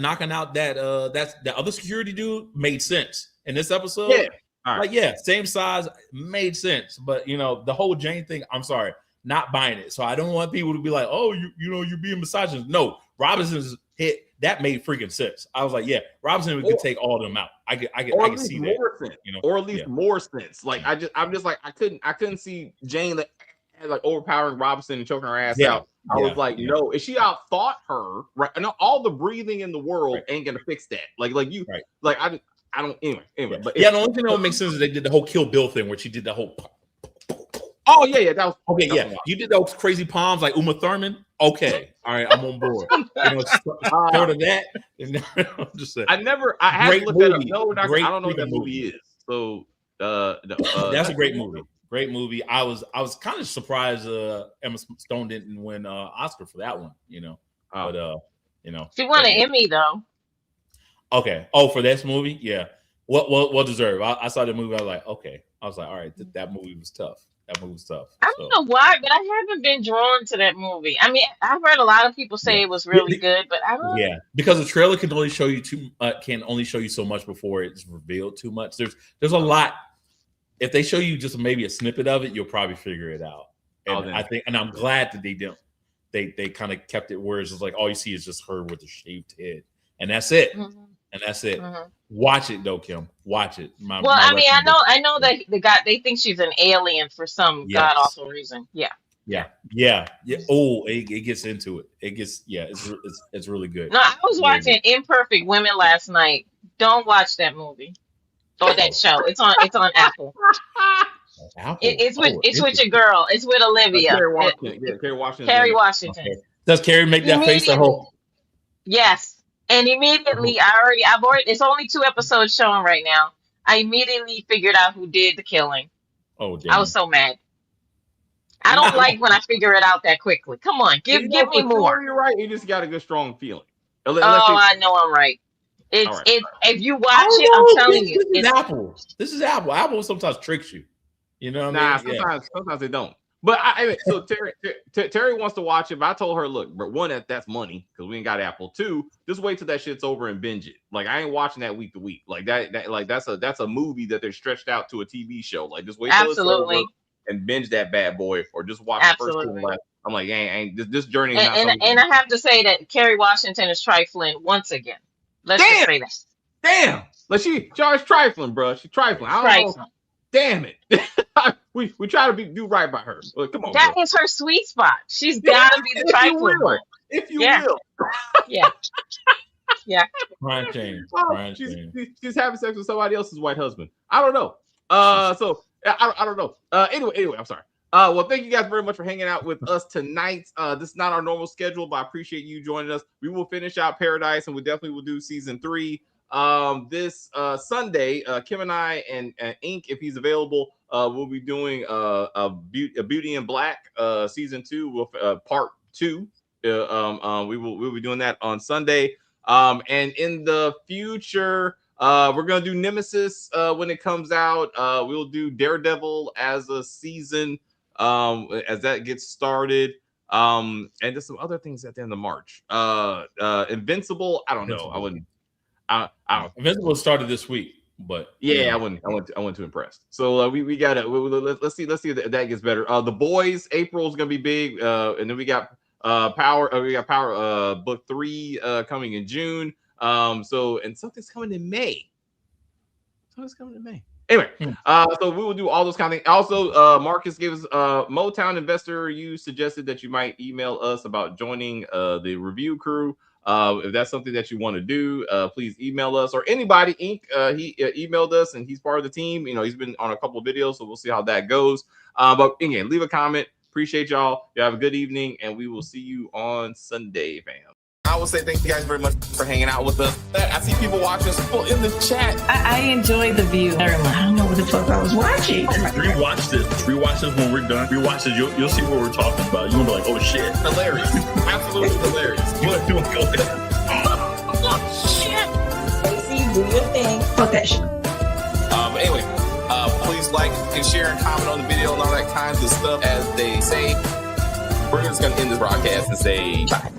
that's the other security dude made sense in this episode. Yeah. All right. Like, same size, made sense. But the whole Jane thing, I'm sorry, not buying it. So I don't want people to be like, oh, you're being misogynist. No, Robinson's hit that made freaking sense. I was like, Robinson could take all of them out. I can see that. Sense, or at least more sense. Like, I'm just like, I couldn't see Jane like overpowering Robinson and choking her ass out. I was like, no, if she outthought her, right? And all the breathing in the world ain't gonna fix that. Like you, like I don't. Anyway, but the only thing that would make sense is they did the whole Kill Bill thing where she did the whole. Oh yeah, that was okay. Yeah, you did those crazy palms like Uma Thurman. Okay, all right, I'm on board. Short of that, I'm just saying. I had to look that up. No, I don't know what that movie is. So that's a great movie. Great movie. I was kind of surprised Emma Stone didn't win Oscar for that one. But she won an Emmy though. Okay. Oh, for this movie, yeah. Well deserved. I saw the movie. I was like, okay. I was like, all right, that movie was tough. I don't know why, but I haven't been drawn to that movie. I mean, I've heard a lot of people say it was really good, but I don't. Yeah, because the trailer can only show you so much before it's revealed too much. There's a lot. If they show you just maybe a snippet of it, you'll probably figure it out. And I'm glad that they didn't. They kind of kept it where it's just like all you see is just her with a shaved head, and that's it. Mm-hmm. And that's it. Mm-hmm. Watch it though, Kim. Watch it. I know that they think she's an alien for some god awful reason. Yeah. Oh, it gets into it. It's really good. No, I was watching Imperfect Women last night. Don't watch that movie or that show. It's on Apple. Apple. It's with your girl. It's with Olivia. Kerry Washington. Yeah, Kerry Washington. Kerry Washington. Okay. Does Kerry make that face the whole? Yes. And immediately, it's only 2 episodes showing right now. I immediately figured out who did the killing. Oh, damn. I was so mad. I don't like when I figure it out that quickly. Come on, give me more. You're right. You just got a good strong feeling. I know I'm right. It's if you watch it, I'm telling you, this is Apple. This is Apple. Apple sometimes tricks you. You know what I mean? Sometimes they don't. But so Terry wants to watch it. But I told her, look, but one, that's money because we ain't got Apple. 2, just wait till that shit's over and binge it. Like I ain't watching that week to week. Like that's a movie that they're stretched out to a TV show. Like just wait till it's over and binge that bad boy, or just watch the first 2 and last. I'm like, ain't this journey. And I have to say that Kerry Washington is trifling once again. Let's just say that. Damn, like she's trifling, bro. She's trifling. I don't know. Damn it. we try to do right by her. Well, come on. That is her sweet spot. She's got to be the trifling one. If you will. Yeah. Yeah. Brian James. She's having sex with somebody else's white husband. I don't know. So I don't know. Anyway, I'm sorry. Well, thank you guys very much for hanging out with us tonight. This is not our normal schedule, but I appreciate you joining us. We will finish out Paradise, and we definitely will do season 3 this Sunday. Kim and I and Ink, if he's available, we'll be doing a Beauty in Black season 2 with part 2. We'll be doing that on Sunday. And in the future, we're gonna do Nemesis when it comes out. We'll do Daredevil as a season as that gets started. And there's some other things at the end of March. Know. I wouldn't. I don't. Invincible started this week, but I wasn't too impressed. So we gotta let's see if that gets better. The Boys, April is gonna be big, and then we got Power. We got Power book 3 coming in June. And something's coming in May. Anyway, so we will do all those kind of things. Also, Marcus gave us Motown Investor. You suggested that you might email us about joining the review crew. If that's something that you want to do, please email us, or anybody. Ink, he emailed us, and he's part of the team. You know, he's been on a couple of videos, so we'll see how that goes. But again, leave a comment. Appreciate y'all. You have a good evening, and we will see you on Sunday, fam. I will say thank you guys very much for hanging out with us. I see people watching us in the chat. I enjoyed the view. I don't know what the fuck I was watching. Rewatch this when we're done. Rewatch this. You'll see what we're talking about. You'll be like, oh shit. Hilarious. Absolutely hilarious. You are doing good. Oh shit. Stacey, do your thing. Fuck that shit. Anyway, please like and share and comment on the video and all that kinds of stuff. As they say, we're just going to end this broadcast and say bye.